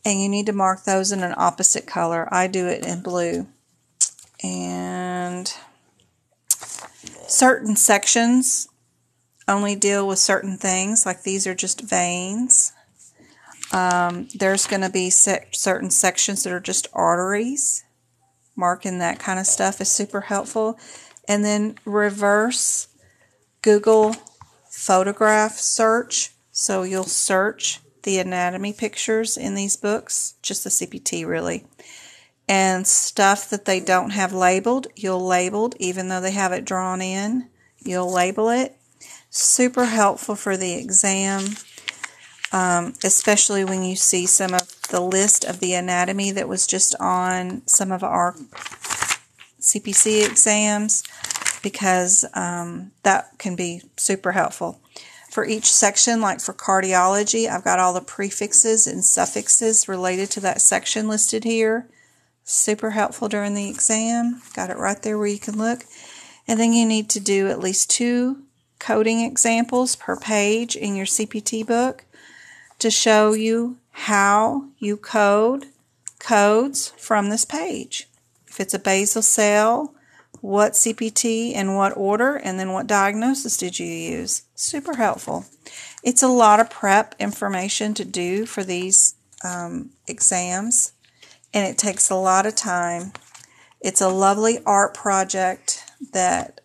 And you need to mark those in an opposite color. I do it in blue. And certain sections only deal with certain things, like these are just veins. There's going to be certain sections that are just arteries. Marking that kind of stuff is super helpful. And then reverse Google photograph search. So you'll search the anatomy pictures in these books, just the CPT really. And stuff that they don't have labeled, you'll label, even though they have it drawn in, you'll label it. Super helpful for the exam, especially when you see some of the list of the anatomy that was just on some of our CPC exams, because that can be super helpful. For each section, like for cardiology, I've got all the prefixes and suffixes related to that section listed here. Super helpful during the exam. Got it right there where you can look. And then you need to do at least 2 coding examples per page in your CPT book to show you how you code codes from this page. If it's a basal cell, what CPT and what order, and then what diagnosis did you use. Super helpful. It's a lot of prep information to do for these exams, and it takes a lot of time. It's a lovely art project that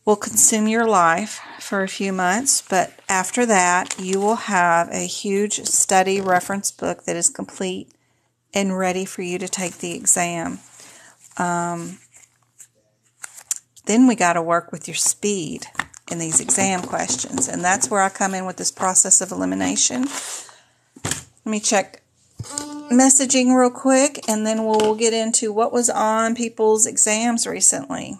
will consume your life for a few months, but after that you will have a huge study reference book that is complete and ready for you to take the exam. Then we got to work with your speed in these exam questions, and that's where I come in with this process of elimination. Let me check messaging real quick, and then we'll get into what was on people's exams recently.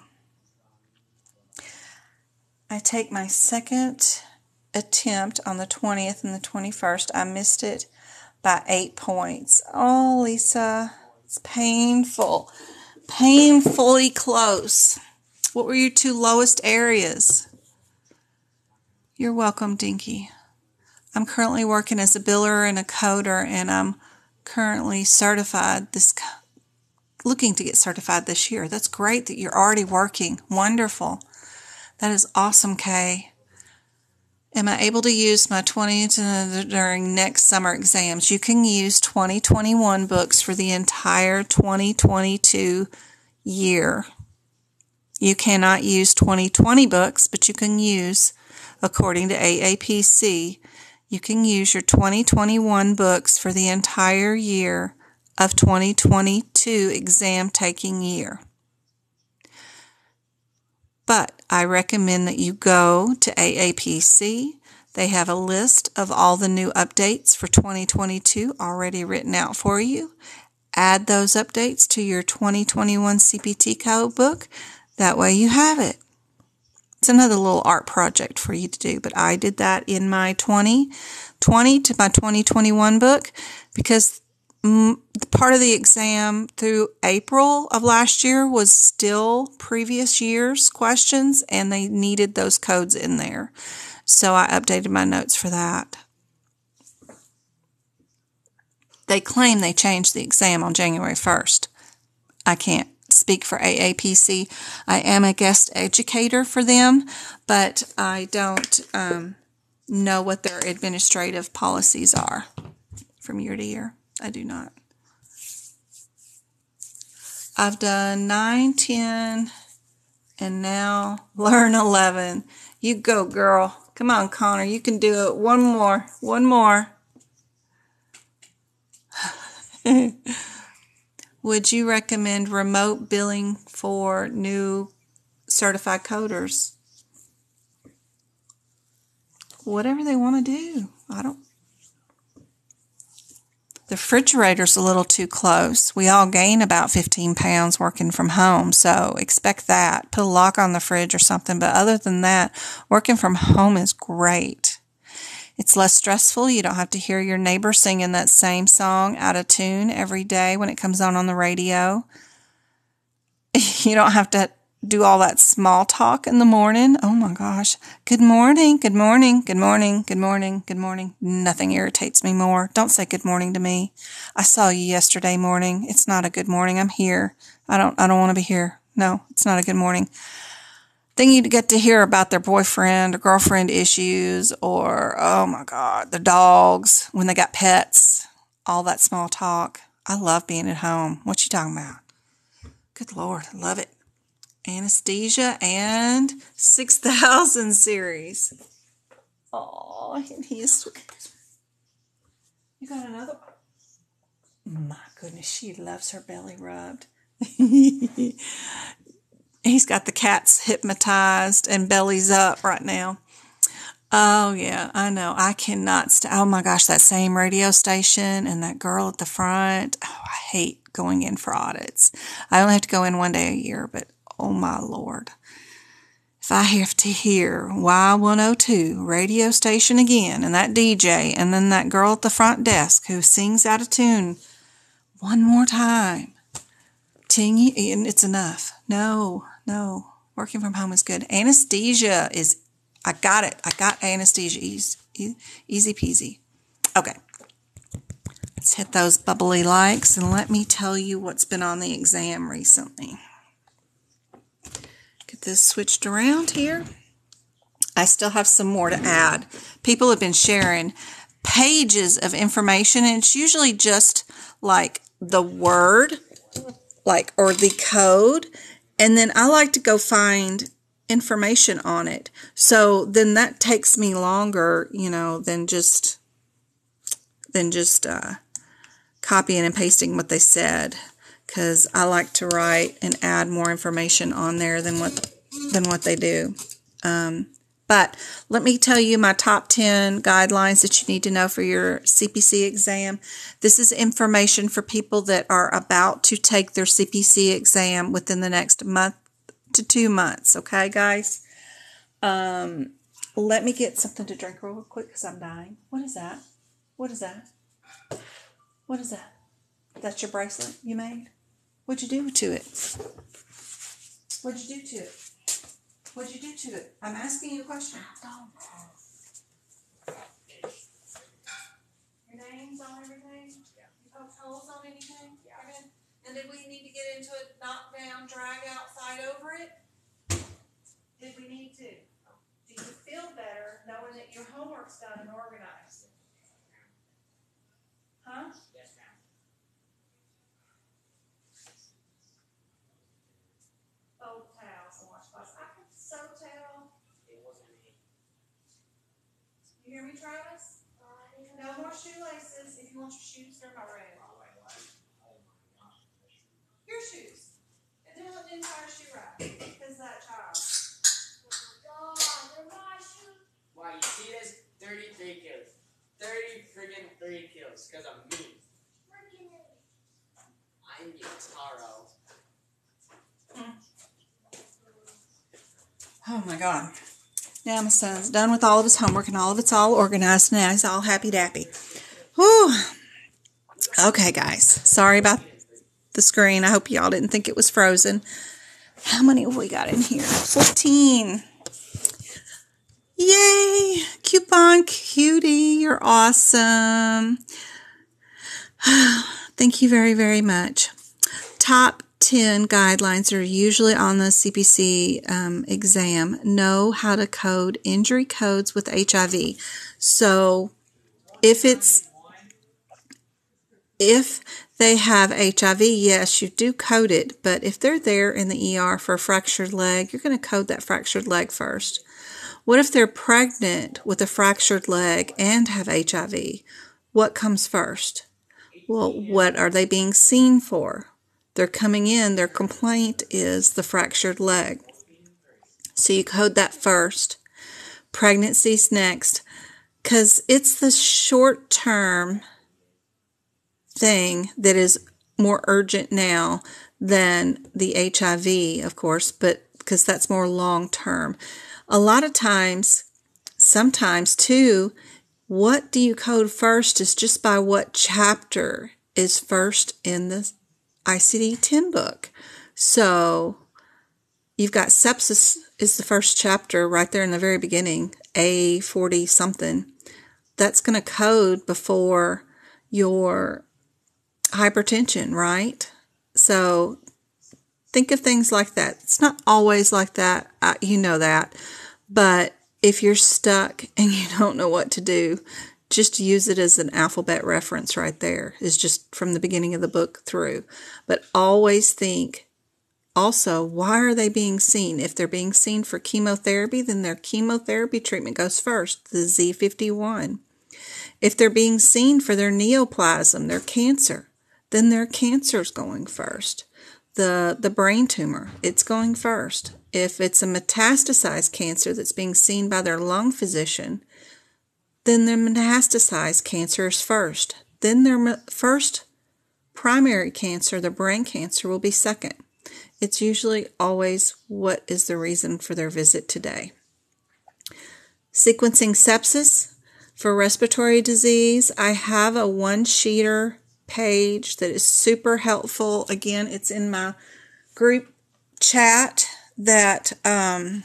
I take my second attempt on the 20th and the 21st. I missed it by 8 points. Oh, Lisa, it's painful. Painfully close. What were your 2 lowest areas? You're welcome, Dinky. I'm currently working as a biller and a coder, and I'm currently certified looking to get certified this year. That's great that you're already working. Wonderful. That is awesome, Kay. Am I able to use my 20 during next summer exams? You can use 2021 books for the entire 2022 year. You cannot use 2020 books, but you can use, according to AAPC, you can use your 2021 books for the entire year of 2022 exam taking year. But I recommend that you go to AAPC. They have a list of all the new updates for 2022 already written out for you. Add those updates to your 2021 CPT code book. That way you have it. It's another little art project for you to do, but I did that in my 2020 to my 2021 book because part of the exam through April of last year was still previous year's questions, and they needed those codes in there. So I updated my notes for that. They claim they changed the exam on January 1st. I can't speak for AAPC. I am a guest educator for them, but I don't know what their administrative policies are from year to year. I do not. I've done 9, 10, and now learn 11. You go, girl. Come on, Connor. You can do it. One more. One more. Would you recommend remote billing for new certified coders? Whatever they want to do. The refrigerator's a little too close. We all gain about 15 pounds working from home, so expect that. Put a lock on the fridge or something, but other than that, working from home is great. It's less stressful. You don't have to hear your neighbor singing that same song out of tune every day when it comes on the radio. You don't have to do all that small talk in the morning. Oh my gosh. Good morning, good morning, good morning, good morning, good morning. Nothing irritates me more. Don't say good morning to me. I saw you yesterday morning. It's not a good morning. I'm here. I don't want to be here. No, it's not a good morning. Then you get to hear about their boyfriend or girlfriend issues or, oh my God, the dogs, when they got pets, all that small talk. I love being at home. What you talking about? Good Lord, I love it. Anesthesia and 6000 series. Oh, and he is sweet. You got another one? My goodness, she loves her belly rubbed. He's got the cats hypnotized and bellies up right now. Oh, yeah, I know. I cannot oh, my gosh, that same radio station and that girl at the front. Oh, I hate going in for audits. I only have to go in one day a year, but oh, my Lord. If I have to hear Y102 radio station again and that DJ and then that girl at the front desk who sings out of tune one more time, tingy, and it's enough. No. Working from home is good. Anesthesia is, I got it. I got anesthesia. Easy peasy. Okay. Let's hit those bubbly likes and let me tell you what's been on the exam recently. Get this switched around here. I still have some more to add. People have been sharing pages of information, and it's usually just like the word, or the code. And then I like to go find information on it. So then that takes me longer, than just copying and pasting what they said. Because I like to write and add more information on there than what they do. But let me tell you my top 10 guidelines that you need to know for your CPC exam. This is information for people that are about to take their CPC exam within the next month to 2 months. Okay, guys? Let me get something to drink real quick because I'm dying. What is that? What is that? What is that? That's your bracelet you made? What'd you do to it? What'd you do to it? What'd you do to it? I'm asking you a question. Your name's on everything? Yeah. You poked holes on anything? Yeah. And did we need to get into it, knock down, drag out, fight over it? Did we need to? Do you feel better knowing that your homework's done and organized? Huh? Yes, ma'am. Old towels and washcloths. I can so tell. It wasn't me. You hear me, Travis? No more shoelaces. If you want your shoes, they're in my room. Your shoes. And then the entire shoe rack. Because that child. 3 kills because of me. I'm the Taro. Oh my God. Now my son's done with all of his homework and all of it's all organized. Now he's all happy-dappy. Whew. Okay, guys. Sorry about the screen. I hope y'all didn't think it was frozen. How many have we got in here? 14. Yay! Coupon cutie. You're awesome. Thank you very, very much. Top 10 guidelines are usually on the CPC exam. Know how to code injury codes with HIV. So if they have HIV, yes, you do code it. But if they're there in the ER for a fractured leg, you're going to code that fractured leg first. What if they're pregnant with a fractured leg and have HIV? What comes first? Well, what are they being seen for? They're coming in, their complaint is the fractured leg. So you code that first. Pregnancy's next, because it's the short-term thing that is more urgent now than the HIV, of course, but because that's more long-term. A lot of times, sometimes too, what do you code first is just by what chapter is first in the ICD10 book. So you've got sepsis is the first chapter right there in the very beginning, A40 something. That's going to code before your hypertension, right? So think of things like that. It's not always like that. You know that. But if you're stuck and you don't know what to do, just use it as an alphabet reference right there. It's just from the beginning of the book through. But always think, also, why are they being seen? If they're being seen for chemotherapy, then their chemotherapy treatment goes first, the Z51. If they're being seen for their neoplasm, their cancer, then their cancer's going first. The brain tumor, it's going first. If it's a metastasized cancer that's being seen by their lung physician, then their metastasized cancer is first. Then their first primary cancer, the brain cancer, will be second. It's usually always what is the reason for their visit today. Sequencing sepsis for respiratory disease. I have a one-sheeter page that is super helpful. Again, it's in my group chat that I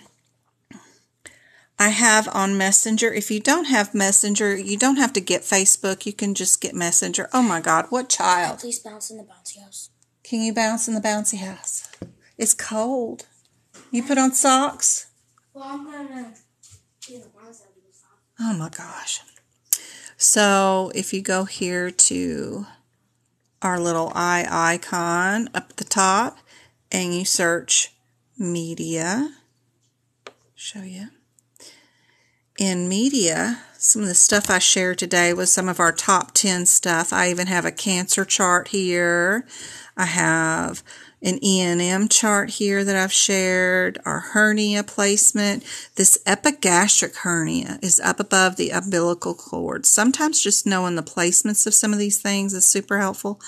have on Messenger. If you don't have Messenger, you don't have to get Facebook. You can just get Messenger. Oh my God, what child? Please bounce in the bouncy house. Can you bounce in the bouncy house? It's cold. You put on socks? Well, I'm gonna do the bounce out of the sock. Oh my gosh. So if you go here to our little eye icon up at the top and you search media, show you. In media, some of the stuff I shared today was some of our top 10 stuff. I even have a cancer chart here. I have an E&M chart here that I've shared, our hernia placement. This epigastric hernia is up above the umbilical cord. Sometimes just knowing the placements of some of these things is super helpful.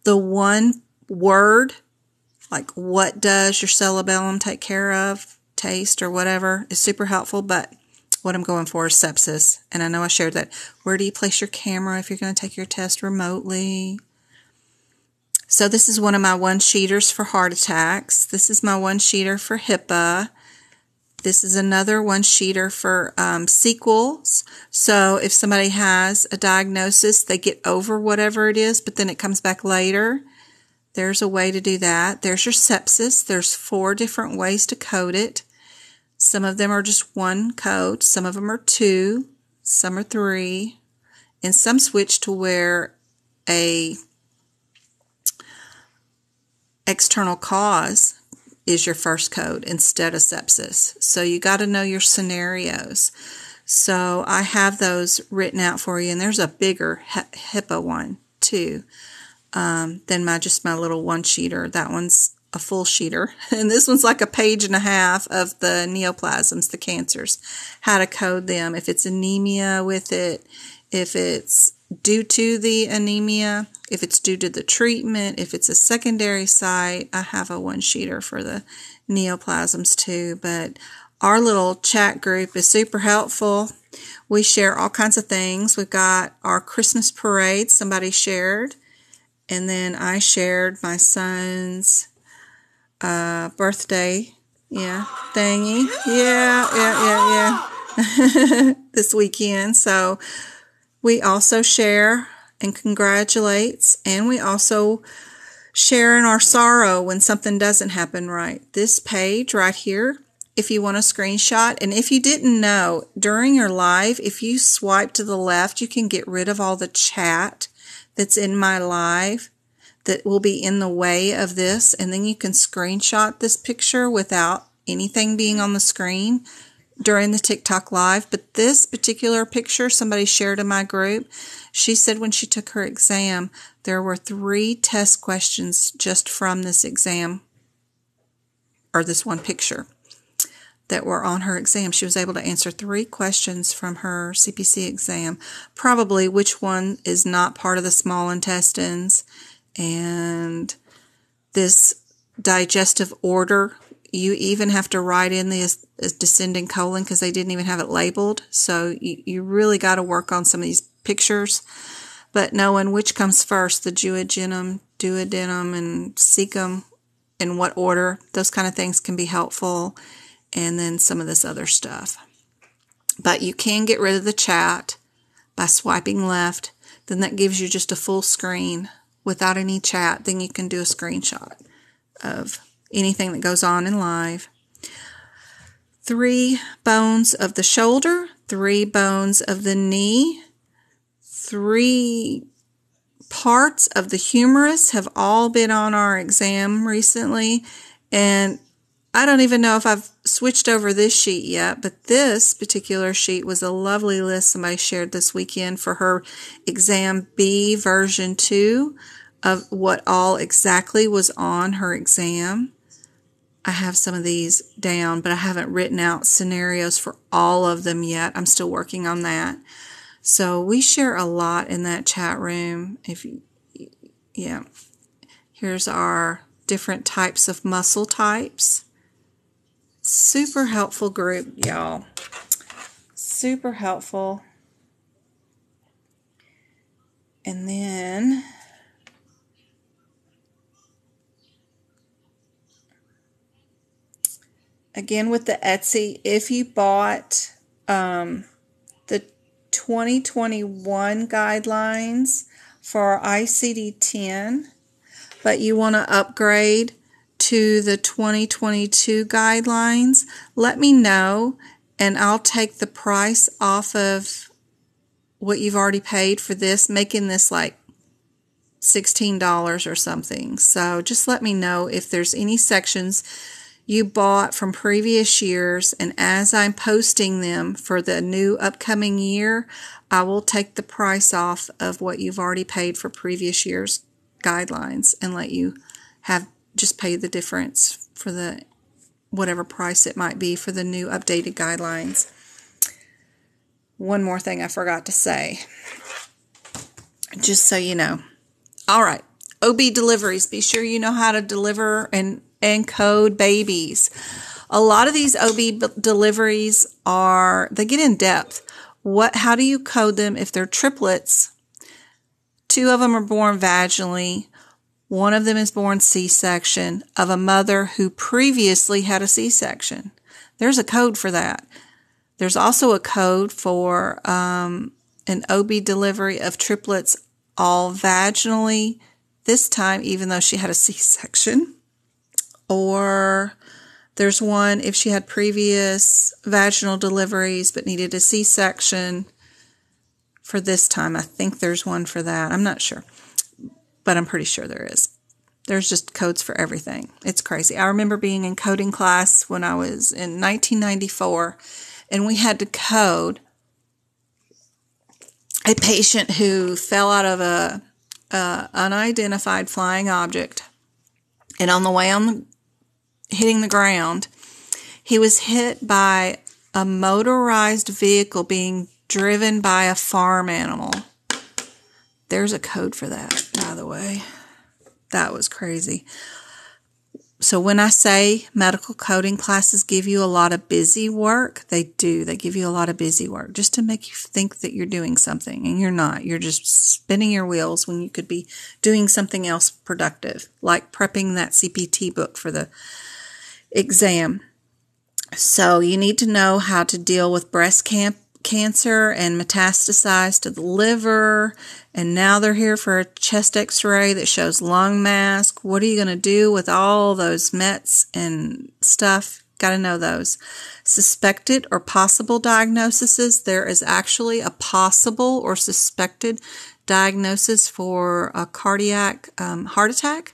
The one word, like what does your cerebellum take care of, taste or whatever, is super helpful, but what I'm going for is sepsis. And I know I shared that. Where do you place your camera if you're going to take your test remotely? So this is one of my one-sheeters for heart attacks. This is my one-sheeter for HIPAA. This is another one-sheeter for sequels. So if somebody has a diagnosis, they get over whatever it is, but then it comes back later. There's a way to do that. There's your sepsis. There's 4 different ways to code it. Some of them are just one code. Some of them are 2. Some are 3. And some switch to where a external cause is your first code instead of sepsis. So you got to know your scenarios. So I have those written out for you, and there's a bigger HIPAA one too than my little one-sheeter. That one's a full sheeter, and this one's like a page and a half of the neoplasms, the cancers, how to code them, if it's anemia with it, if it's due to the anemia, if it's due to the treatment, if it's a secondary site. I have a one-sheeter for the neoplasms too, but our little chat group is super helpful. We share all kinds of things. We've got our Christmas parade somebody shared, and then I shared my son's birthday thingy. Yeah. This weekend. So we also share and congratulates, and we also share in our sorrow when something doesn't happen right. This page right here, if you want a screenshot, and if you didn't know, during your live, if you swipe to the left, you can get rid of all the chat that's in my live that will be in the way of this, and then you can screenshot this picture without anything being on the screen during the TikTok live. But this particular picture somebody shared in my group, she said when she took her exam, there were 3 test questions just from this exam, or this one picture, that were on her exam. She was able to answer 3 questions from her CPC exam, probably which one is not part of the small intestines, and this digestive order. You even have to write in the descending colon because they didn't even have it labeled. So you really got to work on some of these pictures. But knowing which comes first, the duodenum, and cecum, in what order, those kind of things can be helpful. And then some of this other stuff. But you can get rid of the chat by swiping left. Then that gives you just a full screen without any chat. Then you can do a screenshot of anything that goes on in live. 3 bones of the shoulder, 3 bones of the knee, 3 parts of the humerus have all been on our exam recently. And I don't even know if I've switched over this sheet yet, but this particular sheet was a lovely list somebody shared this weekend for her exam B version 2 of what all exactly was on her exam. I have some of these down, but I haven't written out scenarios for all of them yet. I'm still working on that. So we share a lot in that chat room. Here's our different types of muscle types. Super helpful group, y'all. Super helpful. And then again with the Etsy, if you bought the 2021 guidelines for ICD10, but you want to upgrade to the 2022 guidelines, let me know and I'll take the price off of what you've already paid for this, making this like $16 or something. So just let me know if there's any sections you bought from previous years, and as I'm posting them for the new upcoming year, I will take the price off of what you've already paid for previous year's guidelines and let you have just pay the difference for the whatever price it might be for the new updated guidelines. One more thing I forgot to say, just so you know. All right, OB deliveries. Be sure you know how to deliver and code babies. A lot of these OB deliveries they get in depth. How do you code them if they're triplets? 2 of them are born vaginally. 1 of them is born C-section of a mother who previously had a C-section. There's a code for that. There's also a code for an OB delivery of triplets all vaginally, this time even though she had a C-section. Or there's one if she had previous vaginal deliveries but needed a C-section for this time. I think there's one for that. I'm not sure, but I'm pretty sure there is. There's just codes for everything. It's crazy. I remember being in coding class when I was in 1994, and we had to code a patient who fell out of a unidentified flying object, and on the way hitting the ground, he was hit by a motorized vehicle being driven by a farm animal. There's a code for that, by the way. That was crazy. So when I say medical coding classes give you a lot of busy work, they do. They give you a lot of busy work just to make you think that you're doing something, and you're not. You're just spinning your wheels when you could be doing something else productive, like prepping that CPT book for the exam. So you need to know how to deal with breast cancer and metastasized to the liver, and now they're here for a chest x-ray that shows lung mass. What are you going to do with all those mets and stuff? Got to know those. Suspected or possible diagnoses. There is actually a possible or suspected diagnosis for a cardiac heart attack,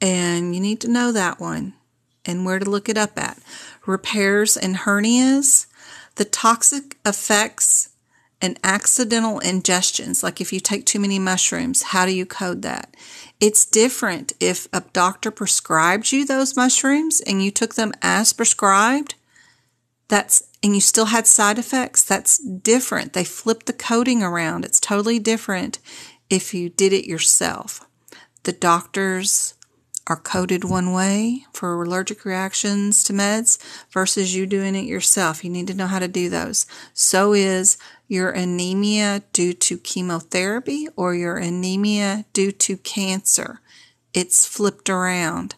and you need to know that one and where to look it up at. Repairs and hernias. The toxic effects and accidental ingestions, like if you take too many mushrooms, how do you code that? It's different if a doctor prescribed you those mushrooms and you took them as prescribed, and you still had side effects, that's different. They flip the coding around. It's totally different if you did it yourself. The doctors are coded one way for allergic reactions to meds versus you doing it yourself. You need to know how to do those. So is your anemia due to chemotherapy or your anemia due to cancer. It's flipped around.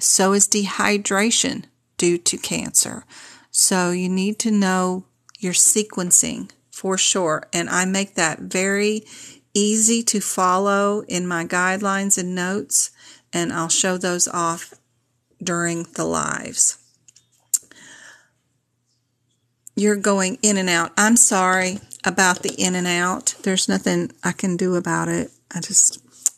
So is dehydration due to cancer. So you need to know your sequencing for sure. And I make that very easy to follow in my guidelines and notes. And I'll show those off during the lives. You're going in and out. I'm sorry about the in and out. There's nothing I can do about it. I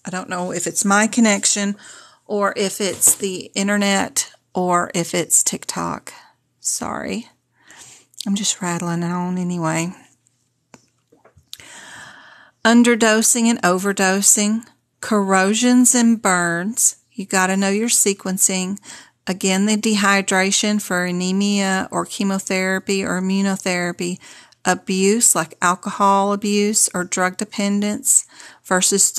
don't know if it's my connection or if it's the internet or if it's TikTok. Sorry. I'm just rattling on anyway. Underdosing and overdosing. Corrosions and burns. You got to know your sequencing. Again, the dehydration for anemia or chemotherapy or immunotherapy. Abuse, like alcohol abuse or drug dependence versus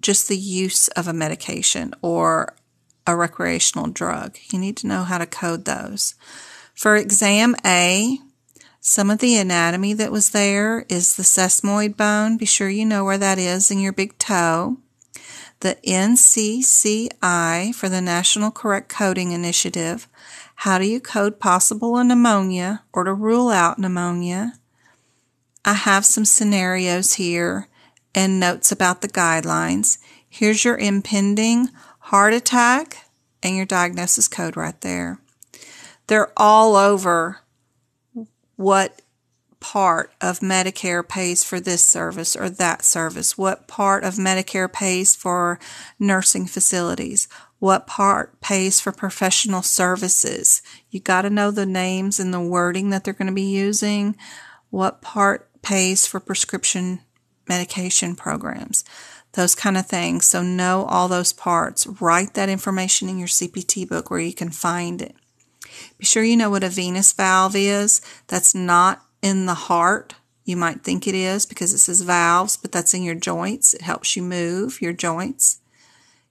just the use of a medication or a recreational drug. You need to know how to code those. For exam A, some of the anatomy that was there is the sesamoid bone. Be sure you know where that is in your big toe. The NCCI for the National Correct Coding Initiative. How do you code possible pneumonia or to rule out pneumonia? I have some scenarios here and notes about the guidelines. Here's your impending heart attack and your diagnosis code right there. They're all over what part of Medicare pays for this service or that service, what part of Medicare pays for nursing facilities, what part pays for professional services. You got to know the names and the wording that they're going to be using, what part pays for prescription medication programs, those kind of things. So know all those parts. Write that information in your CPT book where you can find it. Be sure you know what a venous valve is. That's not in the heart. You might think it is because it says valves, but that's in your joints. It helps you move your joints.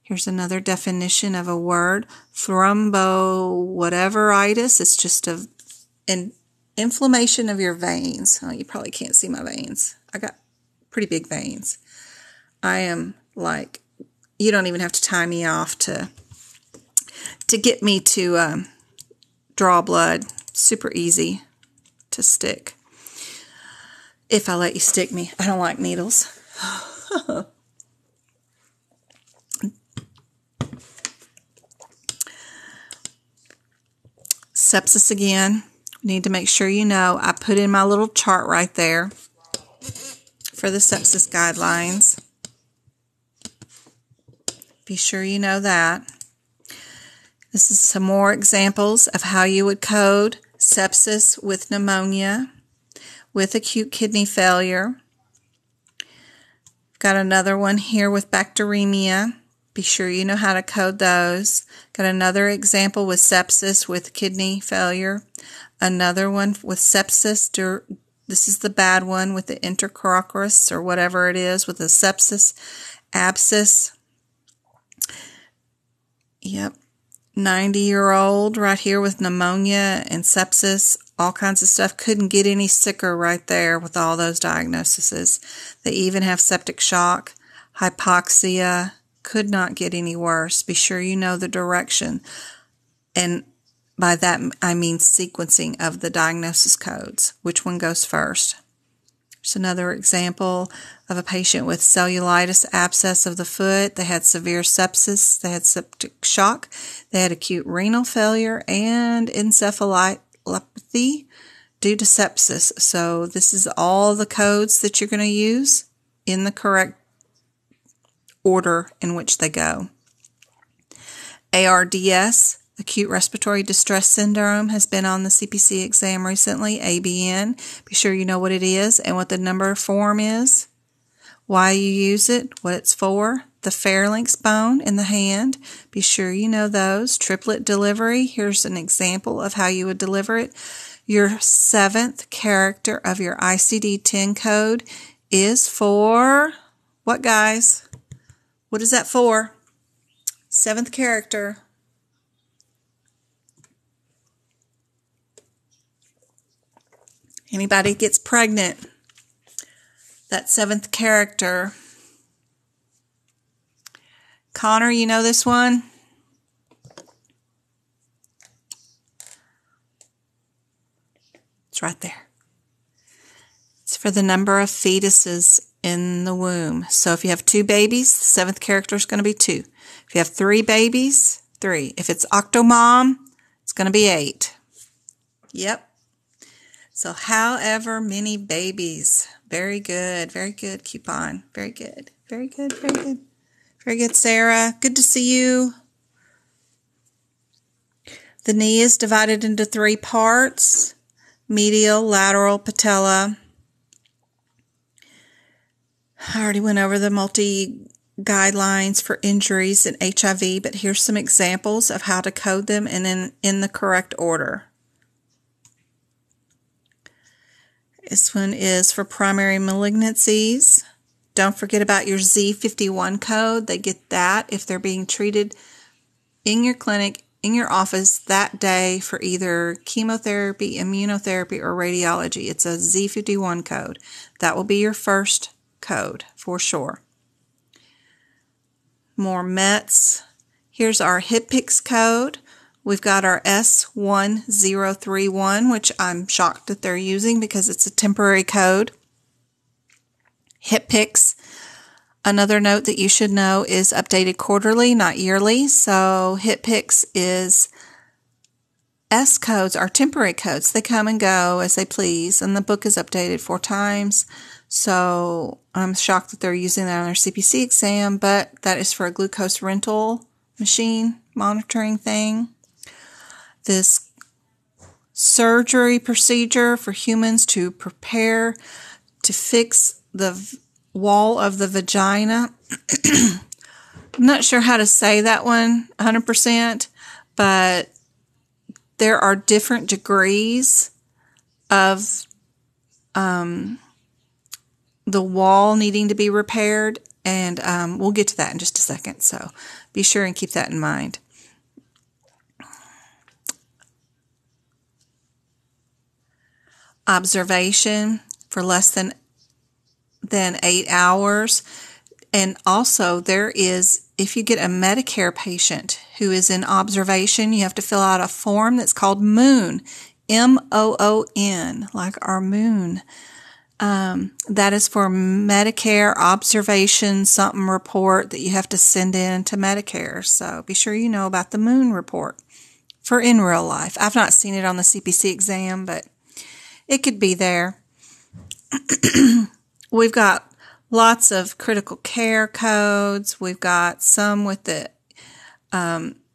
Here's another definition of a word. Thrombo-whateveritis. It's just an inflammation of your veins. Oh, you probably can't see my veins. I got pretty big veins. I am like, you don't even have to tie me off to get me to draw blood. Super easy to stick. If I let you stick me. I don't like needles. Sepsis again. Need to make sure you know. I put in my little chart right there for the sepsis guidelines. Be sure you know that. This is some more examples of how you would code sepsis with pneumonia, with acute kidney failure. Got another one here with bacteremia. Be sure you know how to code those. Got another example with sepsis with kidney failure. Another one with sepsis This is the bad one with the intercrocorus or whatever it is with the sepsis, abscess. Yep. 90-year-old right here with pneumonia and sepsis, all kinds of stuff. Couldn't get any sicker right there with all those diagnoses. They even have septic shock, hypoxia. Could not get any worse. Be sure you know the direction. And by that, I mean sequencing of the diagnosis codes. Which one goes first? Here's another example of a patient with cellulitis abscess of the foot. They had severe sepsis. They had septic shock. They had acute renal failure and encephalopathy due to sepsis. So this is all the codes that you're going to use in the correct order in which they go. ARDS, acute respiratory distress syndrome, has been on the CPC exam recently. ABN, be sure you know what it is and what the number form is, why you use it, what it's for. The phalanx bone in the hand, be sure you know those. Triplet delivery, here's an example of how you would deliver it. Your 7th character of your ICD10 code is for what, guys? What is that for? 7th character. Anybody gets pregnant, that 7th character. Connor, you know this one? It's right there. It's for the number of fetuses in the womb. So if you have 2 babies, the 7th character is going to be 2. If you have 3 babies, 3. If it's octomom, it's going to be 8. Yep. So however many babies. Very good. Very good. Keep on. Very good. Very good. Very good. Very good, Sarah. Good to see you. The knee is divided into 3 parts. Medial, lateral, patella. I already went over the multi-guidelines for injuries and HIV, but here's some examples of how to code them and in the correct order. This one is for primary malignancies. Don't forget about your Z51 code. They get that if they're being treated in your clinic, in your office that day for either chemotherapy, immunotherapy, or radiology. It's a Z51 code. That will be your first code for sure. More METs. Here's our HIPPICS code. We've got our S1031, which I'm shocked that they're using because it's a temporary code. HIPPICS. Another note that you should know is updated quarterly, not yearly. So HIPPICS is S codes are temporary codes. They come and go as they please, and the book is updated 4 times. So I'm shocked that they're using that on their CPC exam, but that is for a glucose rental machine monitoring thing. This surgery procedure for humans to prepare to fix the wall of the vagina. I'm not sure how to say that one 100%, but there are different degrees of the wall needing to be repaired, and we'll get to that in just a second, so be sure and keep that in mind. Observation for less than 8 hours. And also there is, if you get a Medicare patient who is in observation, you have to fill out a form that's called MOON, M-O-O-N, like our moon. That is for Medicare observation something report that you have to send in to Medicare. So be sure you know about the MOON report for in real life. I've not seen it on the CPC exam, but it could be there. We've got lots of critical care codes. We've got some with the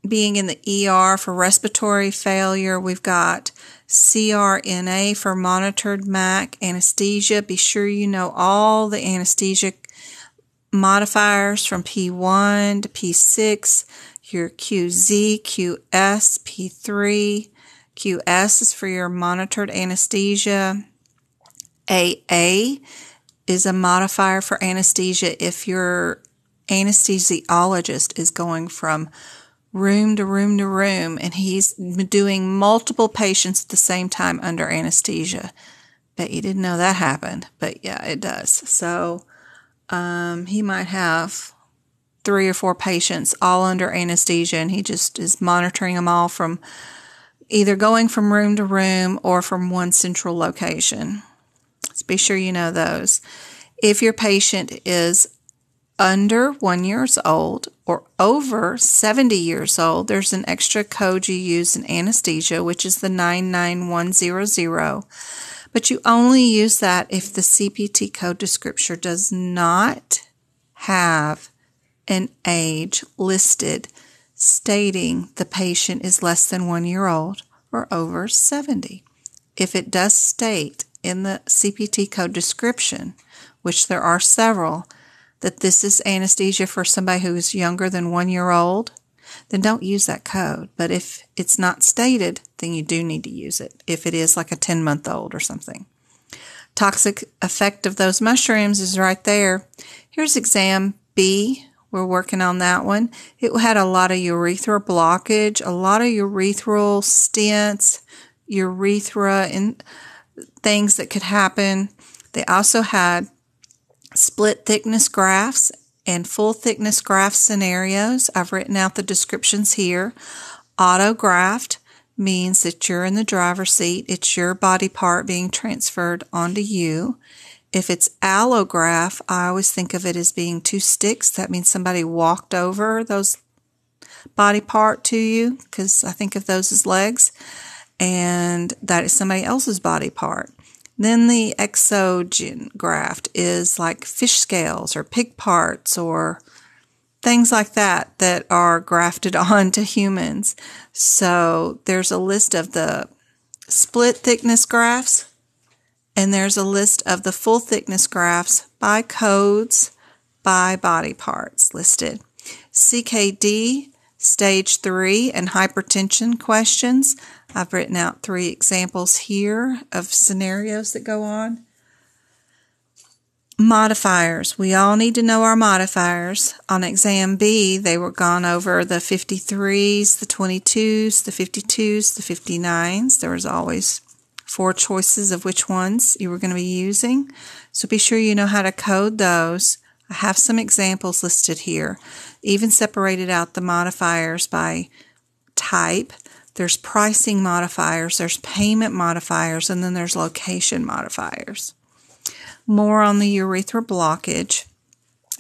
being in the ER for respiratory failure. We've got CRNA for monitored MAC anesthesia. Be sure you know all the anesthesia modifiers from P1 to P6. Your QZ, QS, P3. QS is for your monitored anesthesia. AA is a modifier for anesthesia if your anesthesiologist is going from room to room to room and he's doing multiple patients at the same time under anesthesia. Bet you didn't know that happened, but yeah, it does. So he might have 3 or 4 patients all under anesthesia, and he just is monitoring them all from either going from room to room or from one central location. So be sure you know those. If your patient is under 1 year old or over 70 years old, there's an extra code you use in anesthesia, which is the 99100. But you only use that if the CPT code description does not have an age listed stating the patient is less than 1 year old or over 70. If it does state in the CPT code description, which there are several, that this is anesthesia for somebody who is younger than 1 year old, then don't use that code. But if it's not stated, then you do need to use it, if it is like a 10-month-old or something. Toxic effect of those mushrooms is right there. Here's exam B. We're working on that one. It had a lot of urethral blockage, a lot of urethral stents, urethra, and things that could happen. They also had split thickness grafts and full thickness graft scenarios. I've written out the descriptions here. Autograft means that you're in the driver's seat. It's your body part being transferred onto you. If it's allograft, I always think of it as being 2 sticks. That means somebody walked over those body part to you, because I think of those as legs, and that is somebody else's body part. Then the exogen graft is like fish scales or pig parts or things like that that are grafted onto humans. So there's a list of the split thickness grafts, and there's a list of the full thickness grafts by codes, by body parts listed. CKD, stage 3, and hypertension questions. I've written out 3 examples here of scenarios that go on. Modifiers. We all need to know our modifiers. On exam B, they were gone over the 53s, the 22s, the 52s, the 59s. There was always 4 choices of which ones you were going to be using. So be sure you know how to code those. I have some examples listed here. Even separated out the modifiers by type. There's pricing modifiers, there's payment modifiers, and then there's location modifiers. More on the urethral blockage.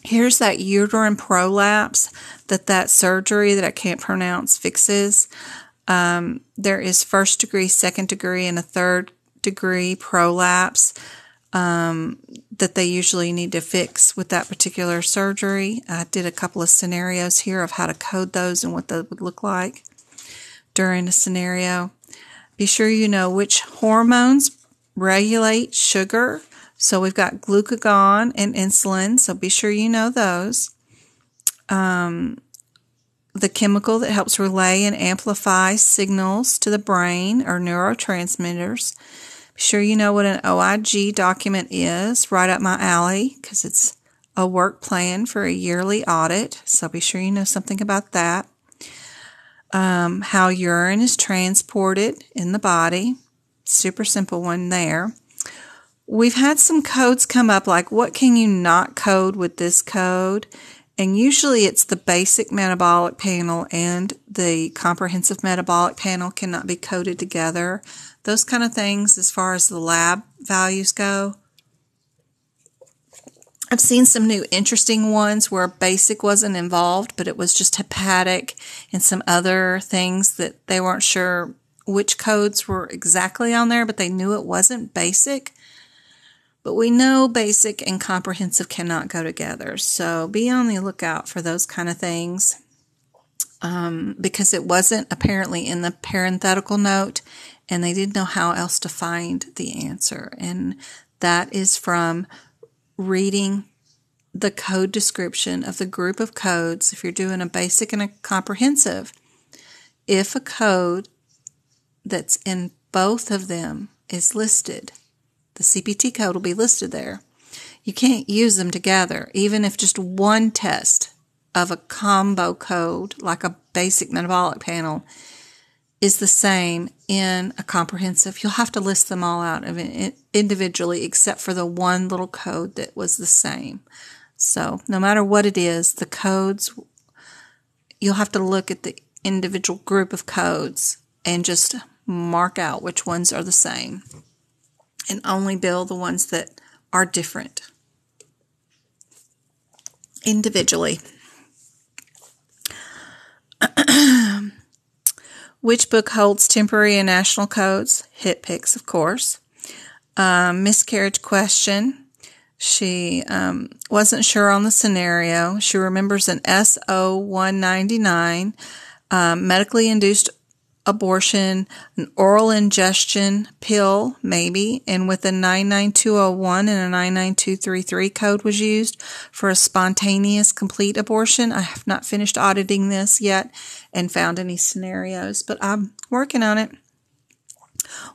Here's that uterine prolapse that surgery that I can't pronounce fixes. There is 1st degree, 2nd degree, and a 3rd degree prolapse that they usually need to fix with that particular surgery. I did a couple of scenarios here of how to code those and what that would look like during a scenario. Be sure you know which hormones regulate sugar. So we've got glucagon and insulin, so be sure you know those. The chemical that helps relay and amplify signals to the brain are neurotransmitters. Be sure you know what an OIG document is, right up my alley, because it's a work plan for a yearly audit, so be sure you know something about that. How urine is transported in the body, super simple one there. We've had some codes come up like what can you not code with this code? And usually it's the basic metabolic panel and the comprehensive metabolic panel cannot be coded together. Those kind of things as far as the lab values go. I've seen some new interesting ones where basic wasn't involved, but it was just hepatic and some other things that they weren't sure which codes were exactly on there, but they knew it wasn't basic. But we know basic and comprehensive cannot go together, so be on the lookout for those kind of things because it wasn't apparently in the parenthetical note, and they didn't know how else to find the answer. And that is from reading the code description of the group of codes. If you're doing a basic and a comprehensive, if a code that's in both of them is listed, the CPT code will be listed there. You can't use them together, even if just one test of a combo code, like a basic metabolic panel, is the same in a comprehensive. You'll have to list them all out individually, except for the one little code that was the same. So no matter what it is, the codes, you'll have to look at the individual group of codes and just mark out which ones are the same and only bill the ones that are different individually. Which book holds temporary and national codes? HitPix, of course. Miscarriage question. She wasn't sure on the scenario. She remembers an SO199, medically induced abortion, an oral ingestion pill, maybe, and with a 99201 and a 99233 code was used for a spontaneous complete abortion. I have not finished auditing this yet and found any scenarios, but I'm working on it.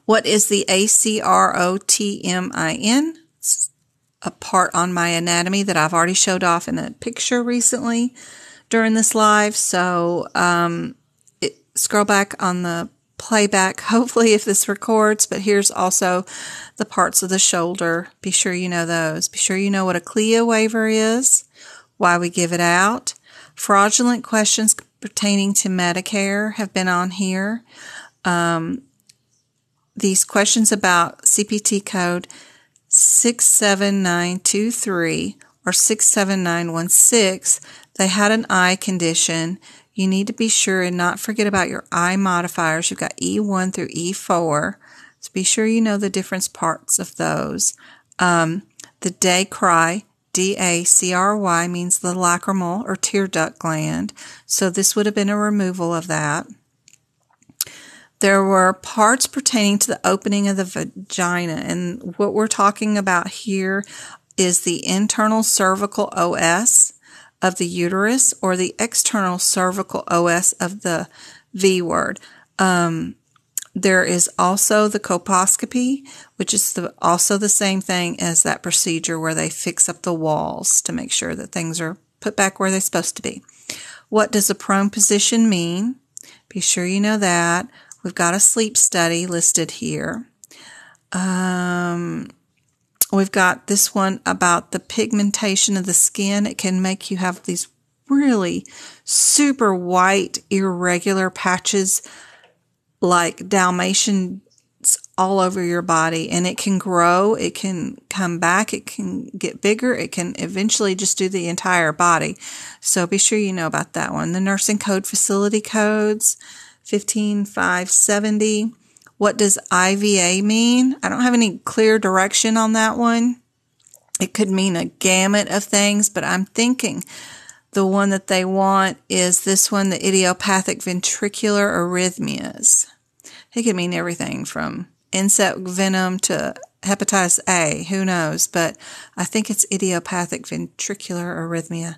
What is the ACROTMIN? It's a part on my anatomy that I've already showed off in a picture recently during this live, so scroll back on the playback, hopefully, if this records, but here's also the parts of the shoulder. Be sure you know those. Be sure you know what a CLIA waiver is, why we give it out. Fraudulent questions pertaining to Medicare have been on here. These questions about CPT code 67923 or 67916, they had an eye condition. You need to be sure and not forget about your I modifiers. You've got E1 through E4. So be sure you know the different parts of those. The DACRY, D-A-C-R-Y, means the lacrimal or tear duct gland. So this would have been a removal of that. There were parts pertaining to the opening of the vagina. And what we're talking about here is the internal cervical OS of the uterus or the external cervical OS of the V word. There is also the colposcopy, which is also the same thing as that procedure where they fix up the walls to make sure that things are put back where they're supposed to be. What does a prone position mean? Be sure you know that. We've got a sleep study listed here. We've got this one about the pigmentation of the skin. It can make you have these really super white, irregular patches like Dalmatians all over your body. And it can grow, it can come back, it can get bigger, it can eventually just do the entire body. So be sure you know about that one. The nursing code facility codes, 15570. What does IVA mean? I don't have any clear direction on that one. It could mean a gamut of things, but I'm thinking the one that they want is this one, the idiopathic ventricular arrhythmias. It could mean everything from insect venom to hepatitis A. Who knows? But I think it's idiopathic ventricular arrhythmia.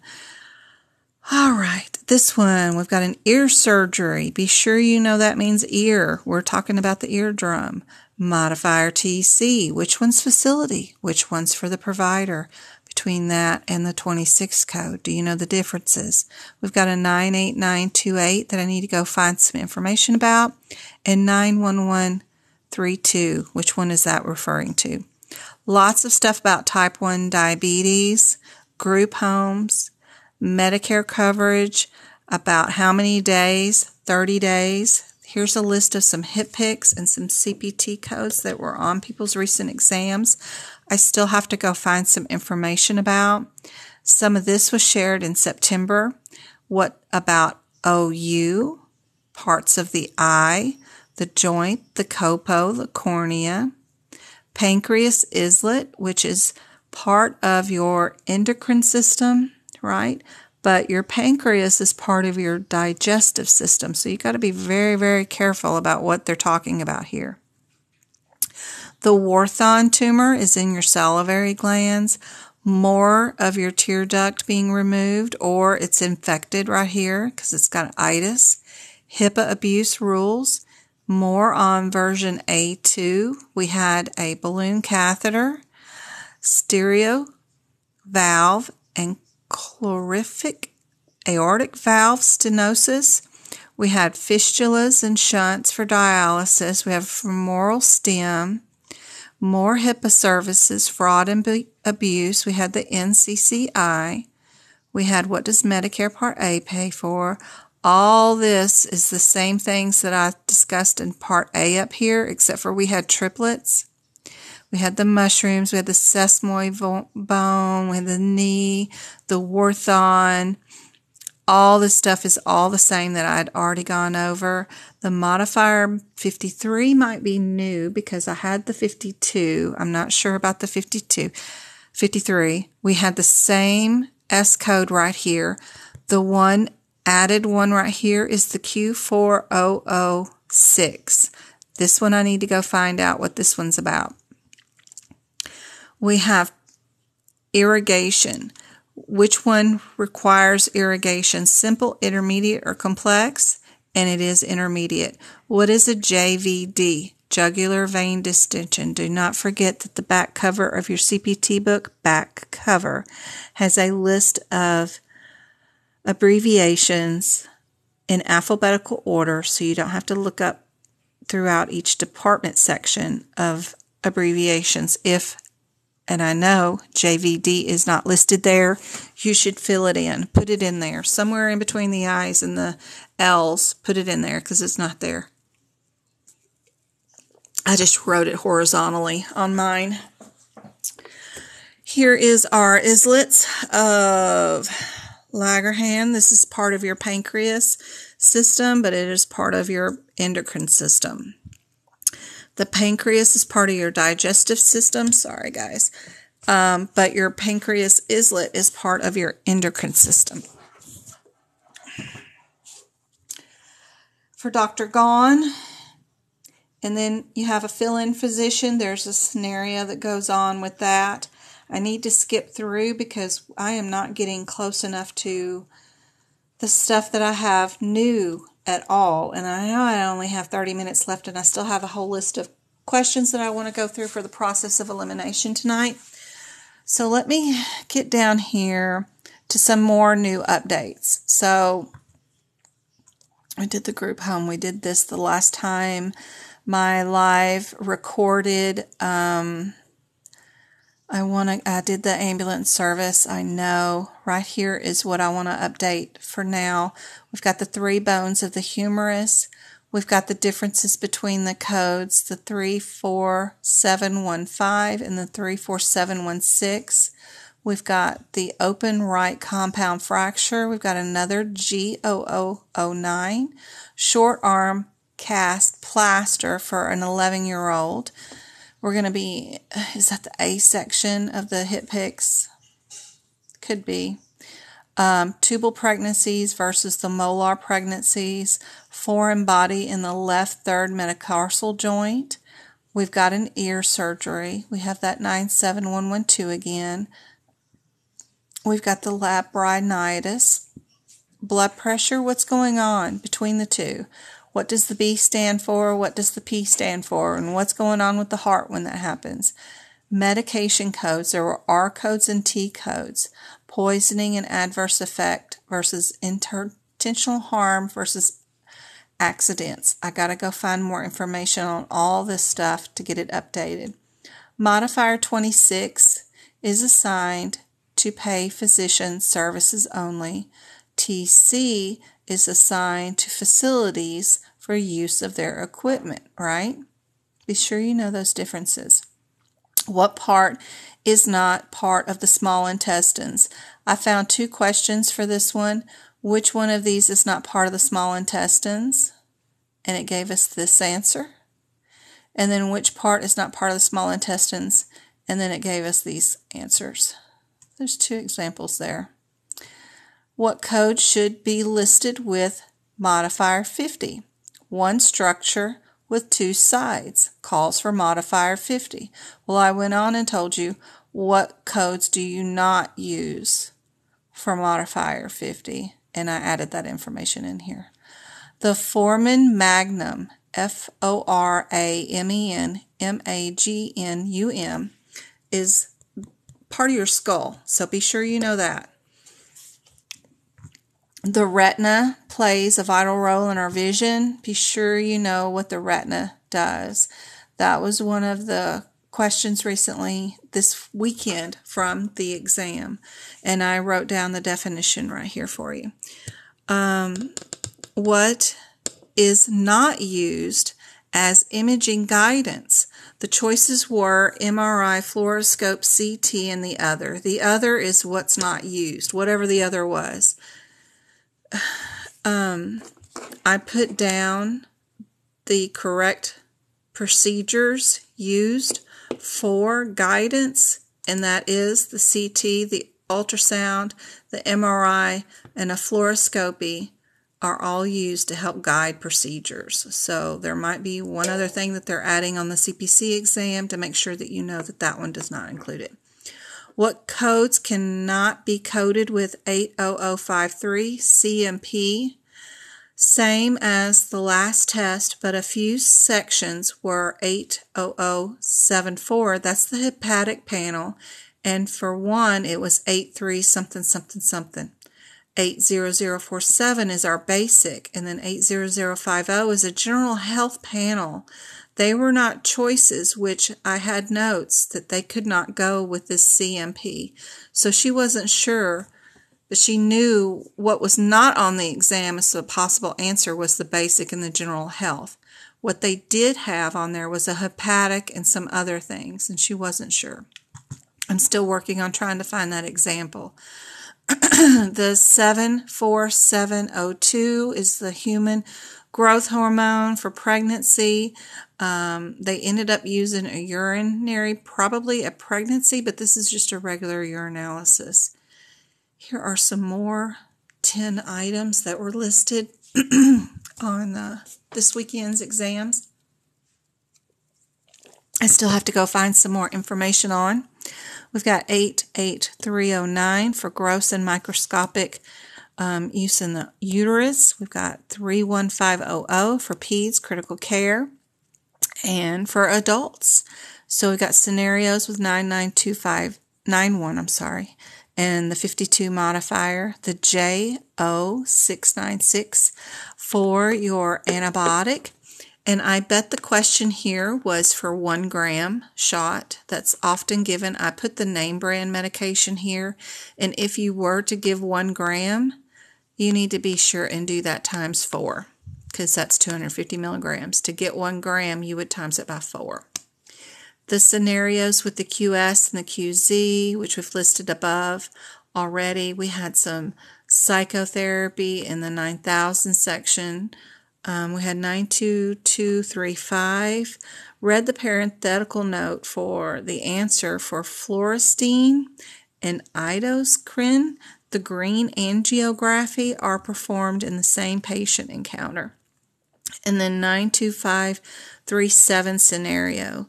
All right, this one, we've got an ear surgery. Be sure you know that means ear. We're talking about the eardrum. Modifier TC. Which one's facility? Which one's for the provider? Between that and the 26 code, do you know the differences? We've got a 98928 that I need to go find some information about, and 91132. Which one is that referring to? Lots of stuff about type 1 diabetes, group homes, Medicare coverage, about how many days, 30 days. Here's a list of some HitPix and some CPT codes that were on people's recent exams. I still have to go find some information about. Some of this was shared in September. What about OU, parts of the eye, the joint, the copo, the cornea, pancreas islet, which is part of your endocrine system, right? But your pancreas is part of your digestive system. So you got to be very, very careful about what they're talking about here. The Wharton tumor is in your salivary glands. More of your tear duct being removed, or it's infected right here because it's got itis. HIPAA abuse rules. More on version A2, we had a balloon catheter, stereo valve, and chlorific aortic valve stenosis. We had fistulas and shunts for dialysis. We have femoral stem, more HIPAA services, fraud and abuse. We had the NCCI. We had what does Medicare Part A pay for. All this is the same things that I discussed in Part A up here, except for we had triplets. We had the mushrooms, we had the sesamoid bone, we had the knee, the orthon. All this stuff is all the same that I'd already gone over. The modifier 53 might be new because I had the 52. I'm not sure about the 52. 53. We had the same S code right here. The one added one right here is the Q4006. This one I need to go find out what this one's about. We have irrigation. Which one requires irrigation? Simple, intermediate, or complex? And it is intermediate. What is a JVD? Jugular vein distension. Do not forget that the back cover of your CPT book, back cover, has a list of abbreviations in alphabetical order, so you don't have to look up throughout each department section of abbreviations. And I know JVD is not listed there, you should fill it in. Put it in there. Somewhere in between the I's and the L's, put it in there because it's not there. I just wrote it horizontally on mine. Here is our islets of Langerhans. This is part of your pancreas system, but it is part of your endocrine system. The pancreas is part of your digestive system. Sorry, guys. But your pancreas islet is part of your endocrine system. For Dr. Gone, and then you have a fill-in physician. There's a scenario that goes on with that. I need to skip through because I am not getting close enough to the stuff that I have new at all. And I know I only have 30 minutes left, and I still have a whole list of questions that I want to go through for the process of elimination tonight. So let me get down here to some more new updates. So I did the group home. We did this the last time. My live recorded, I did the ambulance service. I know right here is what I want to update for now. We've got the 3 bones of the humerus. We've got the differences between the codes, the 34715 and the 34716. We've got the open right compound fracture. We've got another G0009, short arm cast plaster for an 11-year-old. We're going to be, is that the A section of the hip picks? Could be. Tubal pregnancies versus the molar pregnancies. Foreign body in the left third metatarsal joint. We've got an ear surgery. We have that 97112 again. We've got the labyrinthitis. Blood pressure, what's going on between the two? What does the B stand for? What does the P stand for? And what's going on with the heart when that happens? Medication codes. There were R codes and T codes. Poisoning and adverse effect versus intentional harm versus accidents. I got to go find more information on all this stuff to get it updated. Modifier 26 is assigned to pay physician services only. TC is assigned to facilities for use of their equipment, right? Be sure you know those differences. What part is not part of the small intestines? I found 2 questions for this one. Which one of these is not part of the small intestines? And it gave us this answer. And then which part is not part of the small intestines? And then it gave us these answers. There's 2 examples there. What code should be listed with modifier 50? One structure with 2 sides calls for modifier 50. Well, I went on and told you what codes do you not use for modifier 50, and I added that information in here. The foramen magnum foramen, is part of your skull, so be sure you know that. The retina plays a vital role in our vision. Be sure you know what the retina does. That was one of the questions recently this weekend from the exam, and I wrote down the definition right here for you. What is not used as imaging guidance? The choices were MRI, fluoroscope, CT, and the other. The other is what's not used, whatever the other was. I put down the correct procedures used for guidance, and that is the CT, the ultrasound, the MRI, and a fluoroscopy are all used to help guide procedures. So there might be one other thing that they're adding on the CPC exam to make sure that you know that that one does not include it. What codes cannot be coded with 80053 CMP? Same as the last test, but a few sections were 80074. That's the hepatic panel. And for one, it was 83 something something something. 80047 is our basic, and then 80050 is a general health panel. They were not choices, which I had notes that they could not go with this CMP. So she wasn't sure, but she knew what was not on the exam as a possible answer was the basic and the general health. What they did have on there was a hepatic and some other things, and she wasn't sure. I'm still working on trying to find that example. The 74702 is the human growth hormone for pregnancy. They ended up using a urinary, probably a pregnancy, but this is just a regular urinalysis. Here are some more 10 items that were listed on this weekend's exams. I still have to go find some more information on. We've got 88309 for gross and microscopic use in the uterus. We've got 31500 for peds, critical care, and for adults. So we've got scenarios with 992591, and the 52 modifier, the JO696 for your antibiotic. And I bet the question here was for 1 gram shot. That's often given. I put the name brand medication here. And if you were to give 1 gram, you need to be sure and do that times 4, because that's 250 milligrams. To get 1 gram, you would times it by 4. The scenarios with the QS and the QZ, which we've listed above already. We had some psychotherapy in the 9000 section. We had 92235. Read the parenthetical note for the answer for fluorescein and iodocrin. The green angiography are performed in the same patient encounter. And then 92537 scenario.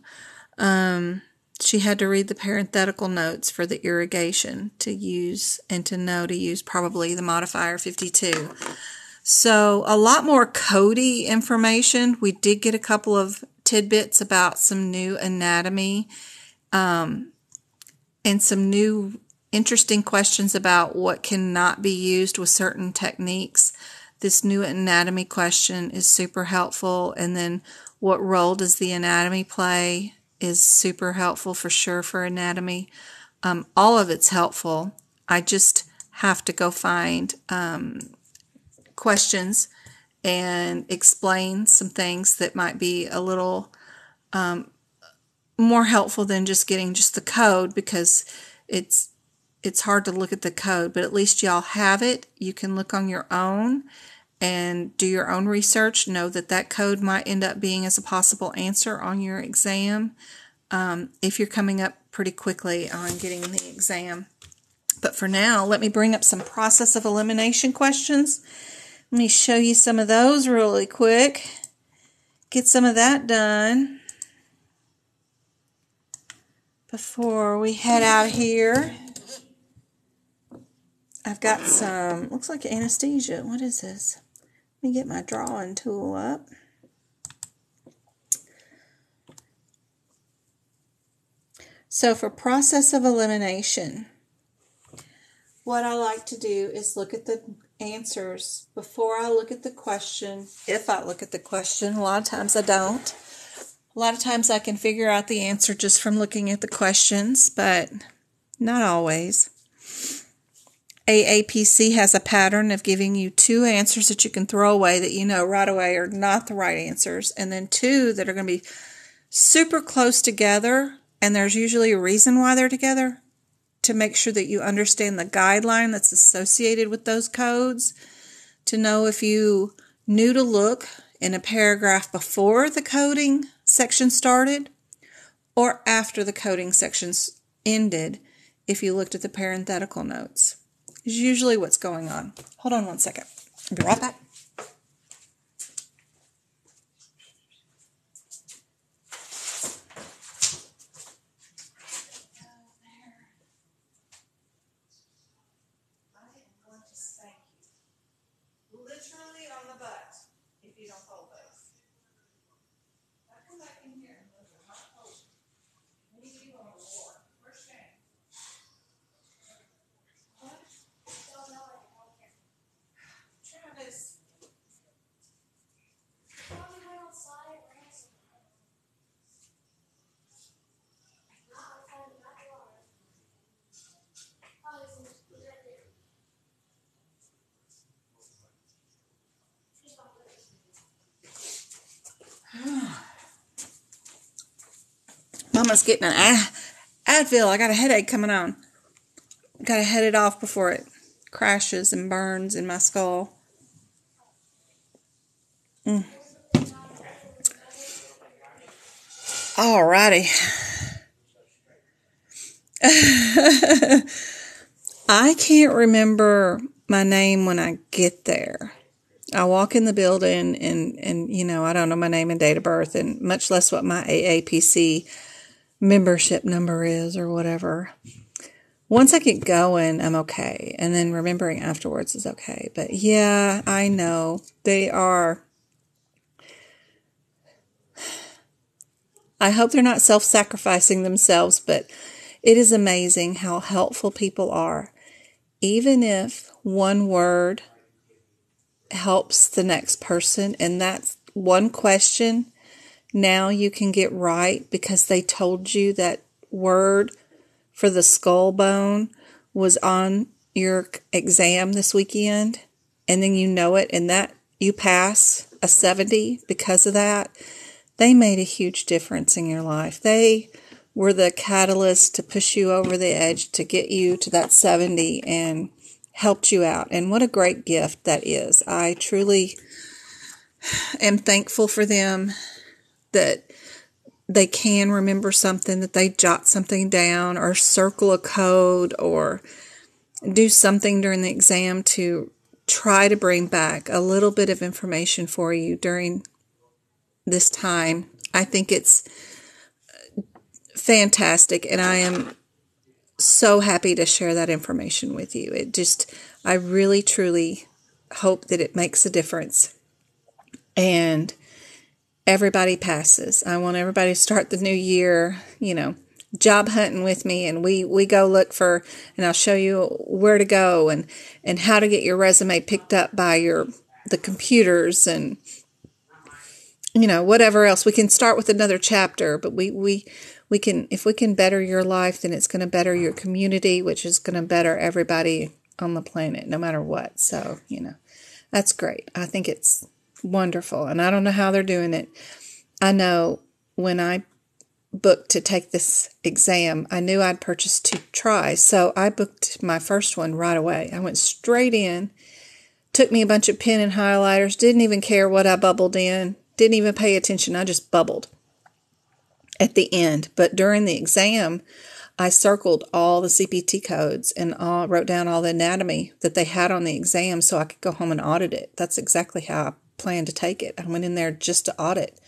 She had to read the parenthetical notes for the irrigation to use and to know to use probably the modifier 52. So a lot more Cody information. We did get a couple of tidbits about some new anatomy and some new interesting questions about what cannot be used with certain techniques. This new anatomy question is super helpful. And then what role does the anatomy play is super helpful for sure for anatomy. All of it's helpful. I just have to go find questions and explain some things that might be a little more helpful than just getting just the code, because it's hard to look at the code, but at least y'all have it. You can look on your own and do your own research. Know that that code might end up being as a possible answer on your exam if you're coming up pretty quickly on getting the exam. But for now, let me bring up some process of elimination questions. Let me show you some of those really quick. Get some of that done before we head out here. I've got some, looks like anesthesia. What is this? Let me get my drawing tool up. So for process of elimination, what I like to do is look at the answers before I look at the question. If I look at the question, a lot of times I don't. A lot of times I can figure out the answer just from looking at the questions, but not always. AAPC has a pattern of giving you 2 answers that you can throw away that you know right away are not the right answers, and then 2 that are going to be super close together, and there's usually a reason why they're together, to make sure that you understand the guideline that's associated with those codes, to know if you knew to look in a paragraph before the coding section started or after the coding sections ended if you looked at the parenthetical notes. Is usually what's going on. Hold on one second. I'll be right back. Literally on the butt if you don't hold those. I come back in here and those are not holding. We need you on the floor. Where's Shane? What? Travis. Probably went outside and ran some. Mama's getting an Advil. I got a headache coming on. Got to head it off before it crashes and burns in my skull. Alrighty. I can't remember my name when I get there. I walk in the building and you know, I don't know my name and date of birth, and much less what my AAPC membership number is or whatever. Once I get going, I'm okay. And then remembering afterwards is okay. But yeah, I know they are. I hope they're not self-sacrificing themselves, but it is amazing how helpful people are. Even if one word helps the next person, and that's one question now you can get right because they told you that word for the skull bone was on your exam this weekend, and then you know it, and that you pass a 70 because of that. They made a huge difference in your life. They were the catalyst to push you over the edge to get you to that 70 and helped you out. And what a great gift that is. I truly am thankful for them that they can remember something, that they jot something down or circle a code or do something during the exam to try to bring back a little bit of information for you during this time. I think it's fantastic, and I am so happy to share that information with you. I really, truly hope that it makes a difference. And everybody passes. I want everybody to start the new year, job hunting with me, and we go look for, and I'll show you where to go and how to get your resume picked up by the computers and, whatever else. We can start with another chapter, but we can, if we can better your life, then it's going to better your community, which is going to better everybody on the planet, no matter what. So, that's great. I think it's wonderful. And I don't know how they're doing it. I know when I booked to take this exam, I knew I'd purchased 2 tries. So I booked my first one right away. I went straight in, took me a bunch of pen and highlighters, didn't even care what I bubbled in, didn't even pay attention. I just bubbled at the end. But during the exam, I circled all the CPT codes and wrote down all the anatomy that they had on the exam so I could go home and audit it. That's exactly how I planned to take it. I went in there just to audit.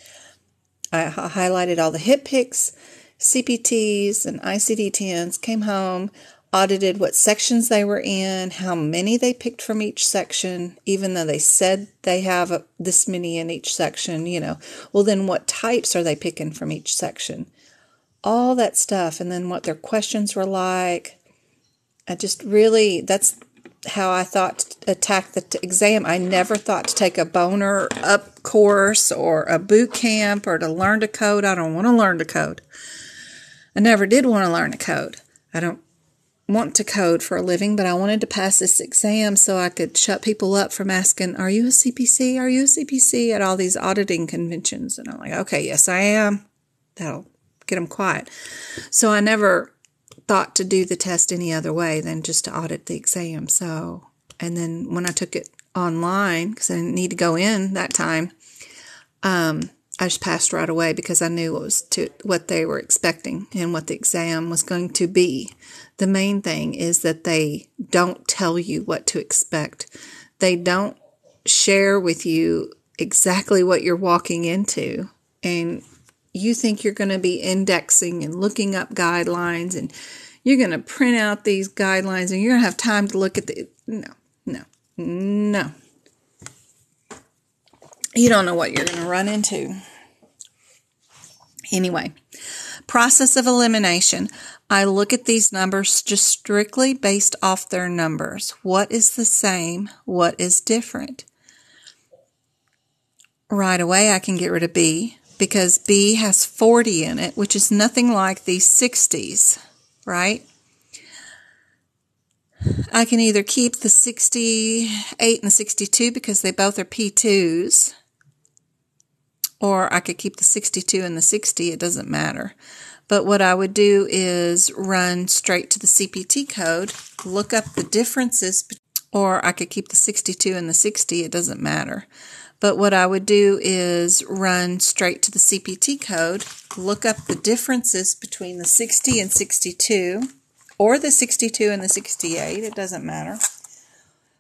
I highlighted all the hip picks, CPTs, and ICD10s, came home, audited what sections they were in, how many they picked from each section, even though they said they have this many in each section, Well, then what types are they picking from each section? all that stuff, and then what their questions were like. I just really, that's how I thought to attack the exam. I never thought to take a boner up course or a boot camp or to learn to code. I don't want to learn to code. I never did want to learn to code. I don't want to code for a living, but I wanted to pass this exam so I could shut people up from asking, are you a CPC? Are you a CPC? At all these auditing conventions. And I'm like, okay, yes, I am. That'll get them quiet. So I never thought to do the test any other way than just to audit the exam. So, and then when I took it online, because I didn't need to go in that time, I just passed right away because I knew what they were expecting and what the exam was going to be. The main thing is that they don't tell you what to expect. They don't share with you exactly what you're walking into. And you think you're going to be indexing and looking up guidelines, and you're going to print out these guidelines, and you're going to have time to look at No. You don't know what you're going to run into. Anyway, process of elimination. I look at these numbers just strictly based off their numbers. What is the same? What is different? Right away, I can get rid of B because B has 40 in it, which is nothing like these 60s, right? I can either keep the 68 and the 62 because they both are P2s, or I could keep the 62 and the 60. It doesn't matter. But what I would do is run straight to the CPT code, look up the differences, or I could keep the 62 and the 60. It doesn't matter. But what I would do is run straight to the CPT code, look up the differences between the 60 and 62, or the 62 and the 68. It doesn't matter.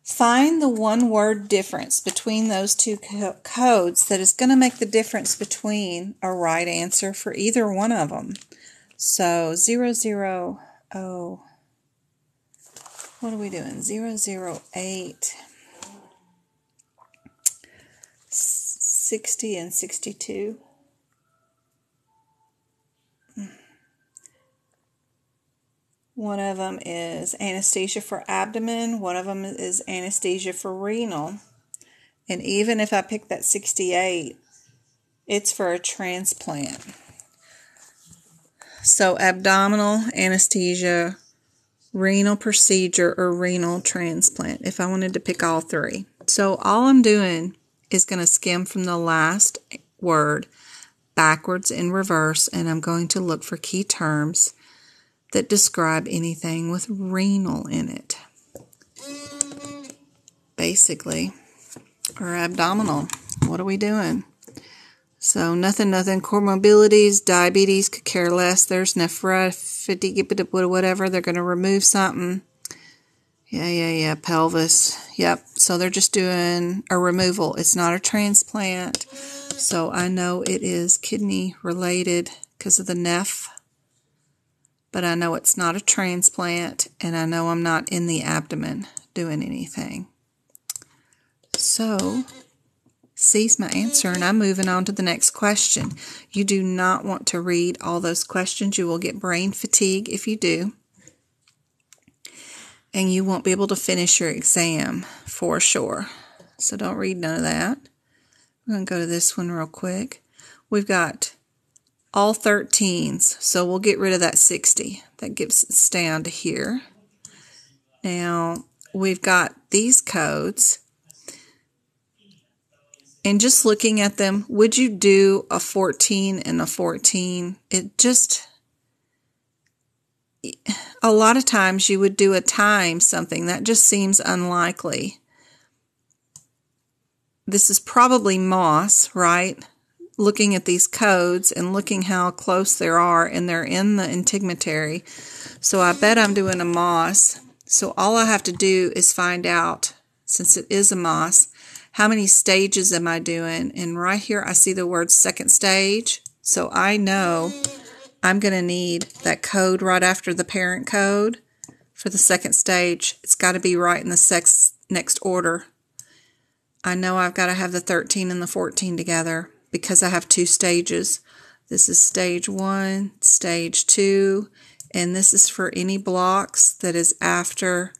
Find the one-word difference between those two codes that is going to make the difference between a right answer for either one of them. So 0, what are we doing? 008, 60 and 62. One of them is anesthesia for abdomen. One of them is anesthesia for renal. And even if I pick that 68, it's for a transplant. So abdominal anesthesia, renal procedure, or renal transplant, if I wanted to pick all three. So all I'm doing is going to skim from the last word backwards in reverse, and I'm going to look for key terms that describe anything with renal in it, basically, or abdominal. What are we doing? So nothing, comorbidities, diabetes, could care less. There's nephropathy, whatever. They're going to remove something. Yeah, pelvis. Yep, so they're just doing a removal. It's not a transplant. So I know it is kidney related because of the neph. But I know it's not a transplant, and I know I'm not in the abdomen doing anything. So, C's my answer, and I'm moving on to the next question. You do not want to read all those questions. You will get brain fatigue if you do. And you won't be able to finish your exam for sure. So don't read none of that. We're going to go to this one real quick. We've got all 13s, so we'll get rid of that 60. That gives us down to here. Now, we've got these codes. And just looking at them, would you do a 14 and a 14? A lot of times you would do a time something. That just seems unlikely. This is probably Moss, right? Looking at these codes and looking how close they are, and they're in the integumentary. So I bet I'm doing a Moss. So all I have to do is find out, since it is a Moss, how many stages am I doing? And right here I see the word second stage. So I know I'm going to need that code right after the parent code for the second stage. It's got to be right in the next order. I know I've got to have the 13 and the 14 together because I have two stages. This is stage 1, stage 2, and this is for any blocks that is after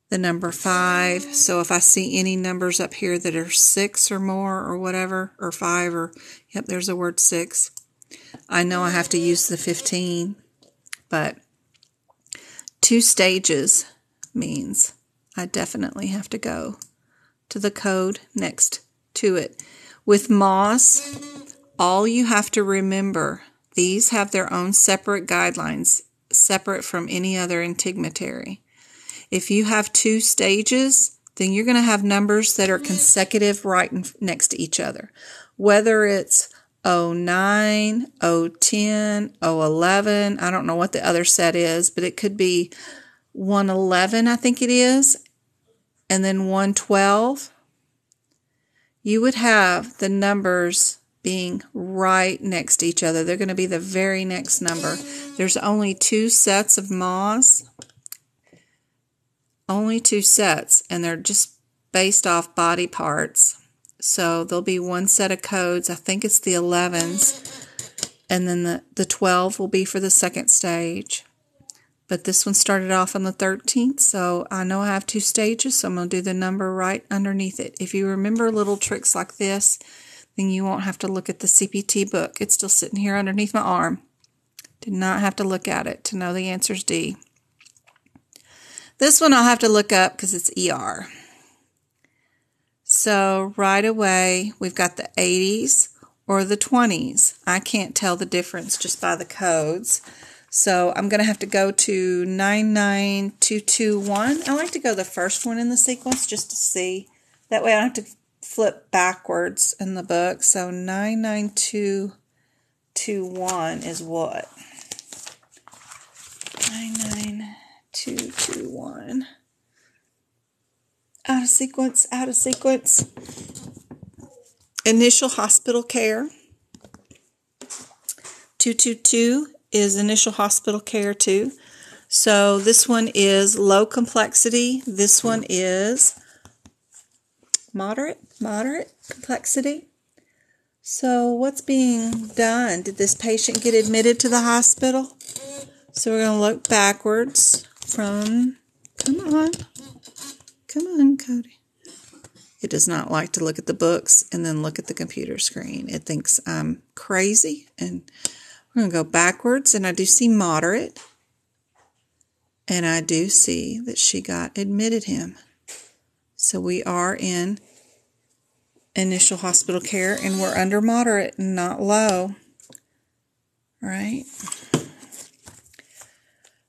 the number 5. So if I see any numbers up here that are 6 or more or whatever, or 5 or, yep, there's the word 6, I know I have to use the 15. But 2 stages means I definitely have to go to the code next to it. With Moss, all you have to remember, these have their own separate guidelines, separate from any other integumentary. If you have 2 stages, then you're going to have numbers that are consecutive right next to each other. Whether it's 09, 010, 011, I don't know what the other set is, but it could be 111, I think it is, and then 112. You would have the numbers being right next to each other. They're going to be the very next number. There's only 2 sets of Moss. Only 2 sets, and they're just based off body parts. So there'll be 1 set of codes. I think it's the 11s. And then the 12 will be for the second stage. But this one started off on the 13th, so I know I have 2 stages, so I'm going to do the number right underneath it. If you remember little tricks like this, then you won't have to look at the CPT book. It's still sitting here underneath my arm. Did not have to look at it to know the answer's D. This one I'll have to look up because it's ER. So right away, we've got the 80s or the 20s. I can't tell the difference just by the codes. So I'm going to have to go to 99221. I like to go the first one in the sequence just to see. That way I don't have to flip backwards in the book. So 99221 is what? 99221. Out of sequence, out of sequence. Initial hospital care. 222 is initial hospital care too. So this one is low complexity. This one is moderate complexity. So what's being done? Did this patient get admitted to the hospital? So we're going to look backwards from, come on, Cody. It does not like to look at the books and then look at the computer screen. It thinks I'm crazy. And we're going to go backwards, and I do see moderate. And I do see that she got admitted him. So we are in initial hospital care, and we're under moderate and not low. Right?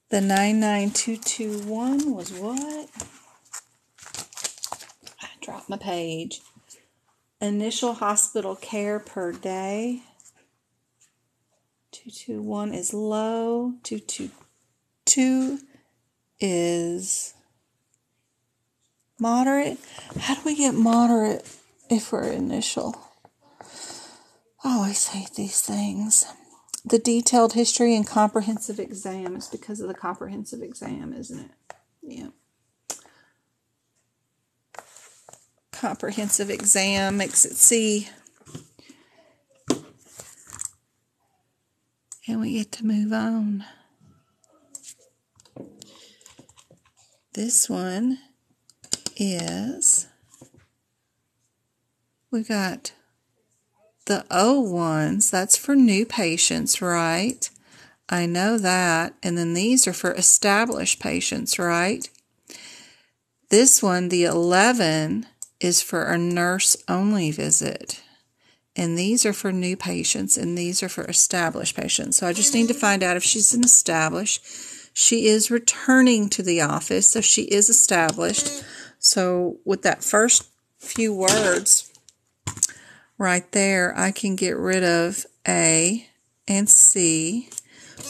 The 99221 was what? I dropped my page. Initial hospital care per day. 221 is low. 222 is moderate. How do we get moderate if we're initial? I always hate these things. The detailed history and comprehensive exam is because of the comprehensive exam, isn't it? Yeah. Comprehensive exam makes it C. And we get to move on. This one is, we got the O1s, that's for new patients, right? I know that. And then these are for established patients, right? This one, the 11, is for a nurse-only visit. And these are for new patients, and these are for established patients. So I just need to find out if she's an established. She is returning to the office, so she is established. So with that first few words right there, I can get rid of A and C.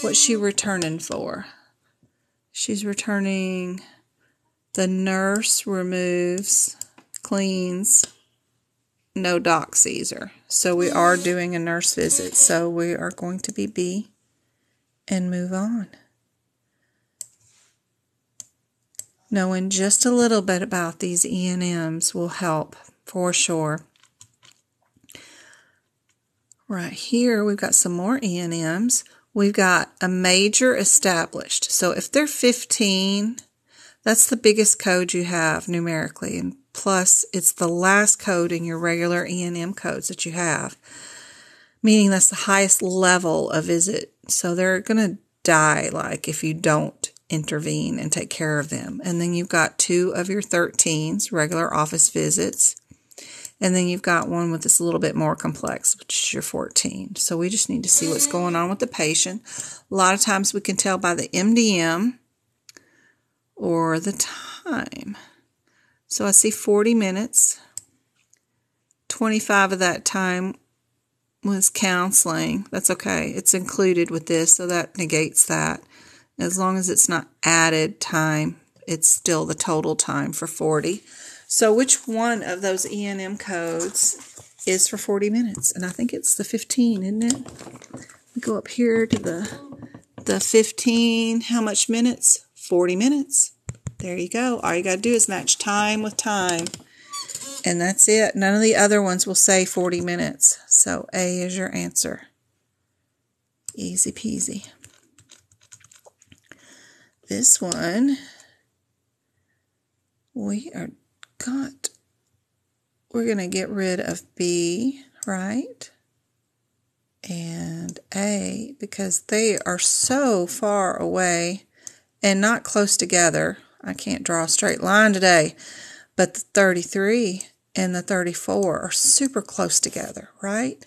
What's she returning for? She's returning, the nurse removes, cleans, no doc sees her. So we are doing a nurse visit. So we are going to be B and move on. Knowing just a little bit about these E&Ms will help for sure. Right here, we've got some more E&Ms. We've got a major established. So if they're 15, that's the biggest code you have numerically. And plus, it's the last code in your regular E&M codes that you have, meaning that's the highest level of visit. So they're going to die, like, if you don't intervene and take care of them. And then you've got 2 of your 13s, regular office visits. And then you've got one with this a little bit more complex, which is your 14. So we just need to see what's going on with the patient. A lot of times we can tell by the MDM or the time. So I see 40 minutes. 25 of that time was counseling. That's okay. It's included with this, so that negates that. As long as it's not added time, it's still the total time for 40. So which one of those E&M codes is for 40 minutes? And I think it's the 15, isn't it? We go up here to the 15. How much minutes? 40 minutes. There you go. All you got to do is match time with time. And that's it. None of the other ones will say 40 minutes. So A is your answer. Easy peasy. This one, we're going to get rid of B, right? And A, because they are so far away and not close together. I can't draw a straight line today. But the 33 and the 34 are super close together, right?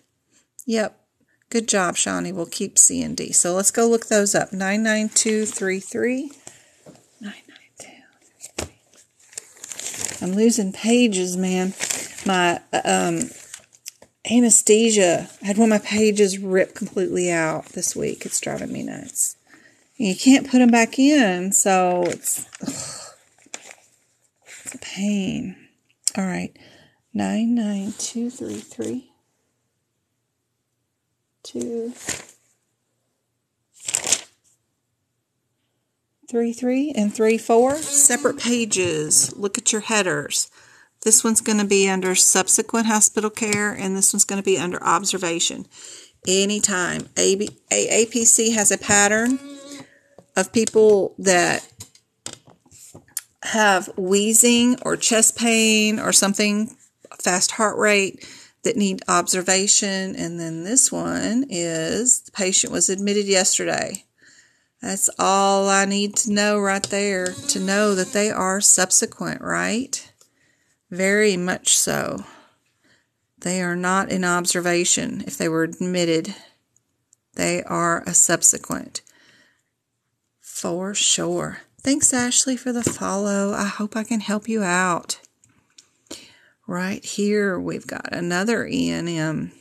Yep. Good job, Shawnee. We'll keep C and D. So let's go look those up. 99233. 99233. I'm losing pages, man. My anesthesia, I had one of my pages ripped completely out this week. It's driving me nuts. And you can't put them back in, so it's a pain. All right. 99233. 233 and 34, separate pages. Look at your headers. This one's going to be under subsequent hospital care, and this one's going to be under observation. Anytime APC has a pattern of people that have wheezing or chest pain or something, fast heart rate, that need observation. And then this one is the patient was admitted yesterday. That's all I need to know right there to know that they are subsequent, right? Very much so. They are not in observation. If they were admitted, they are a subsequent. For sure. Thanks, Ashley, for the follow. I hope I can help you out. Right here, we've got another E&M.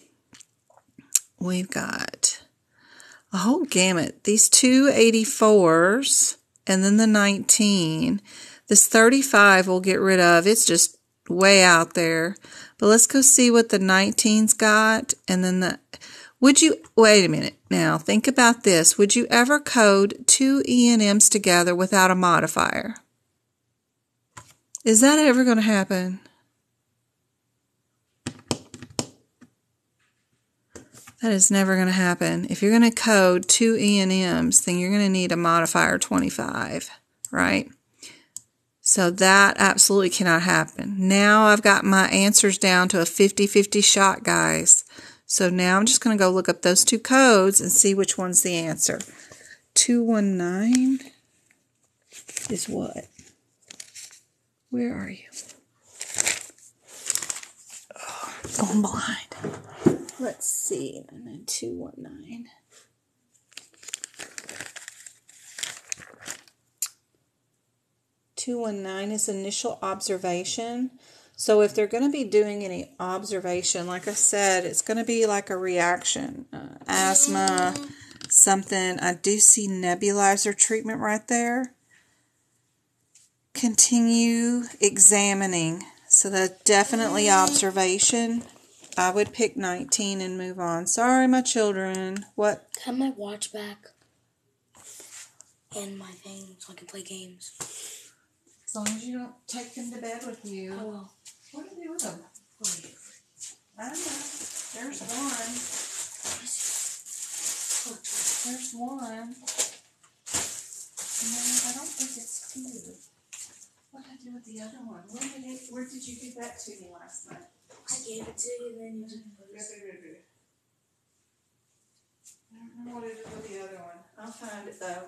We've got a whole gamut. These 284s and then the 19. This 35 we'll get rid of. It's just way out there. But let's go see what the 19's got. And then wait a minute. Now, think about this. Would you ever code 2 E&Ms together without a modifier? Is that ever going to happen? That is never going to happen. If you're going to code 2 E&Ms, then you're going to need a modifier 25, right? So that absolutely cannot happen. Now I've got my answers down to a 50-50 shot, guys. So now I'm just going to go look up those 2 codes and see which one's the answer. 219 is what? Where are you? Oh, I'm going blind. Let's see. 219. (219) is initial observation. So if they're going to be doing any observation, like I said, it's going to be like a reaction. Asthma, something. I do see nebulizer treatment right there. Continue examining. So that's definitely observation. I would pick 19 and move on. Sorry, my children. What? Have my watch back and my thing so I can play games. As long as you don't take them to bed with you. I will. What do they do with them? I don't know. There's one. to me last night. I gave it to you and then you didn't put it. I don't know what it is with the other one. I'll find it though.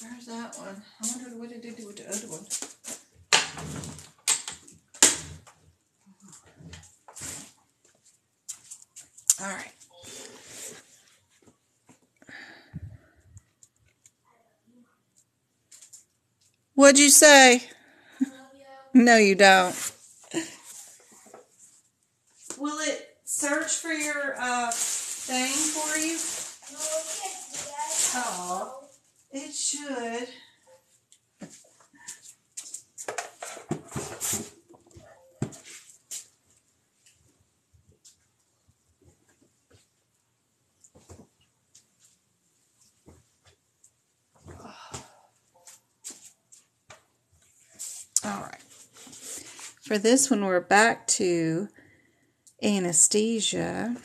Where's that one? I wonder what it did with the other one. All right. What'd you say? No, you don't. Will it search for your thing for you? No, it can't do that. Oh, it should. All right. For this one, we're back to anesthesia.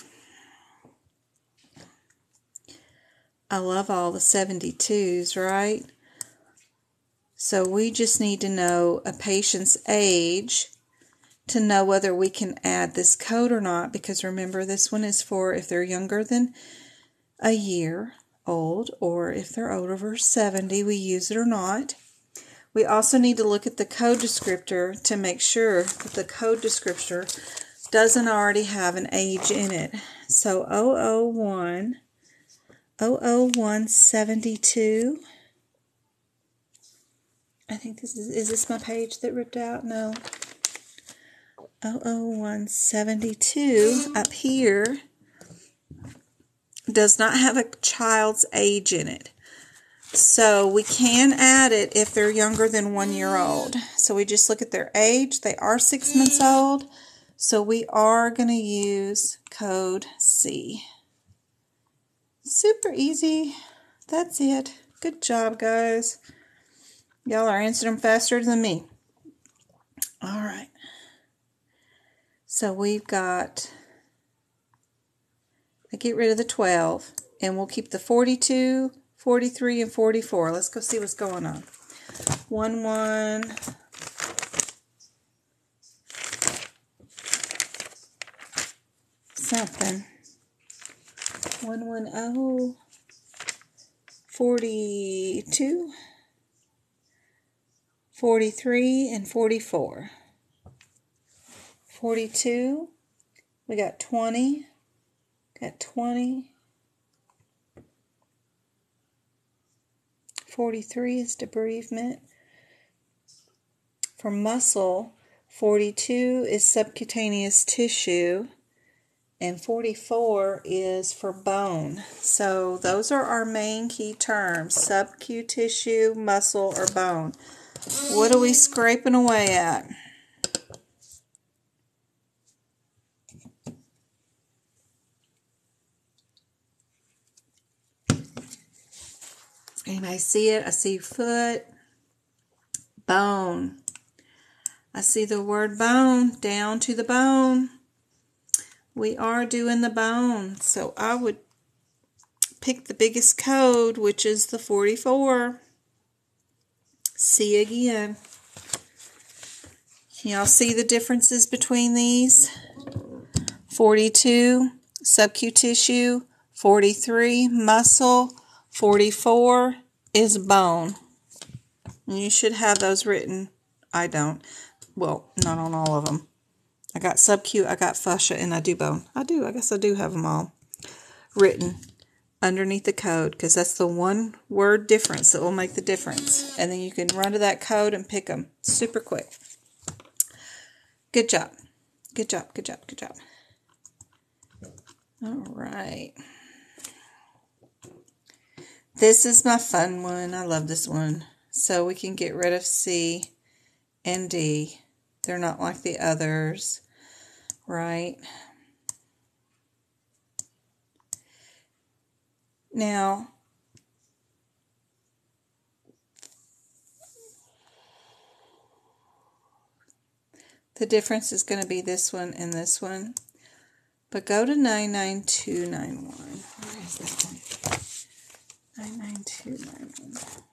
I love all the 72s, right? So we just need to know a patient's age to know whether we can add this code or not, because remember, this one is for if they're younger than a year old, or if they're over 70, we use it or not. We also need to look at the code descriptor to make sure that the code descriptor doesn't already have an age in it. So 00172. I think this is this my page that ripped out? No. 00172 up here does not have a child's age in it. So we can add it if they're younger than 1 year old. So we just look at their age. They are 6 months old. So we are going to use code C. Super easy. That's it. Good job, guys. Y'all are answering them faster than me. All right. So we've got, I get rid of the 12, and we'll keep the 42, 43, and 44. Let's go see what's going on. 11 something. 110 42, 43, and 44. 42, we got 20, 43 is debridement. For muscle, 42 is subcutaneous tissue, and 44 is for bone. So those are our main key terms: subcu tissue, muscle, or bone. What are we scraping away at? Anybody see it? I see foot, bone. I see the word bone, down to the bone. We are doing the bone. So I would pick the biggest code, which is the 44. See again. Can y'all see the differences between these? 42, subcu tissue. 43, muscle. 44 is bone. And you should have those written. I don't. Well, not on all of them. I got subcu, I got fascia, and I do bone. I guess I do have them all written underneath the code, because that's the one word difference that will make the difference. And then you can run to that code and pick them super quick. Good job. Good job, good job, good job. All right. This is my fun one. I love this one. So we can get rid of C and D. They're not like the others, right? Now, the difference is going to be this one and this one. But go to 99291. Where is that one? 99291.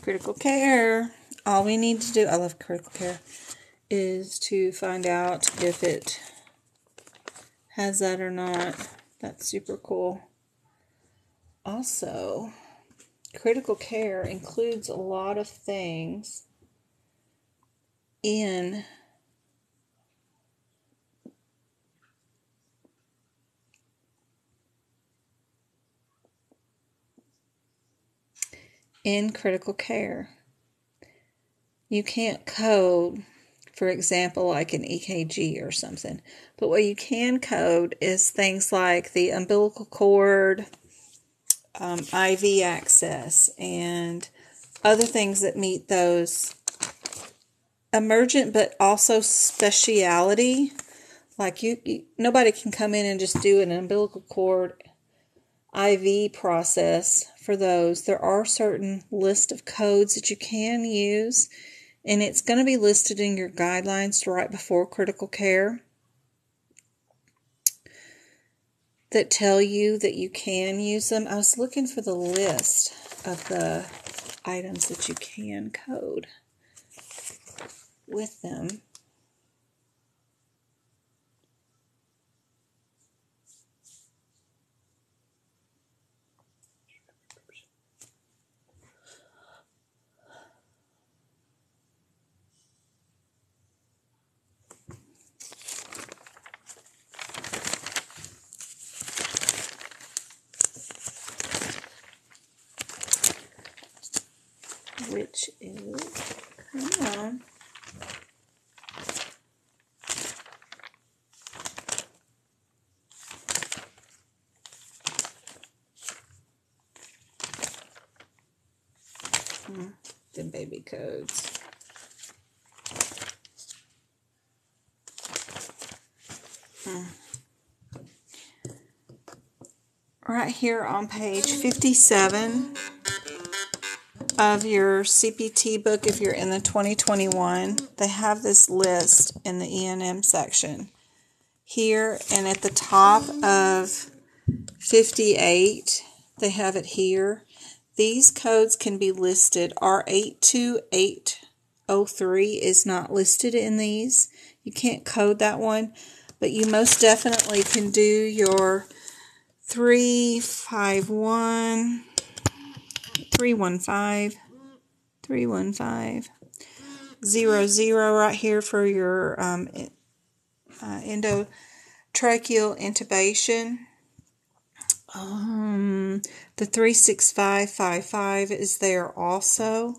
Critical care. All we need to do, I love critical care, is to find out if it has that or not. That's super cool. Also, critical care includes a lot of things in critical care. You can't code, for example, like an EKG or something. But what you can code is things like the umbilical cord, IV access, and other things that meet those emergent but also speciality. Like nobody can come in and just do an umbilical cord IV process for those. There are certain list of codes that you can use, and it's going to be listed in your guidelines right before critical care that tell you that you can use them. I was looking for the list of the items that you can code with them. Which is, come on. The baby codes. Right here on page 57 of your CPT book, if you're in the 2021, they have this list in the E&M section. Here and at the top of 58, they have it here. These codes can be listed. R82803 is not listed in these. You can't code that one, but you most definitely can do your 315 00 right here for your endotracheal intubation. The 36555 is there also.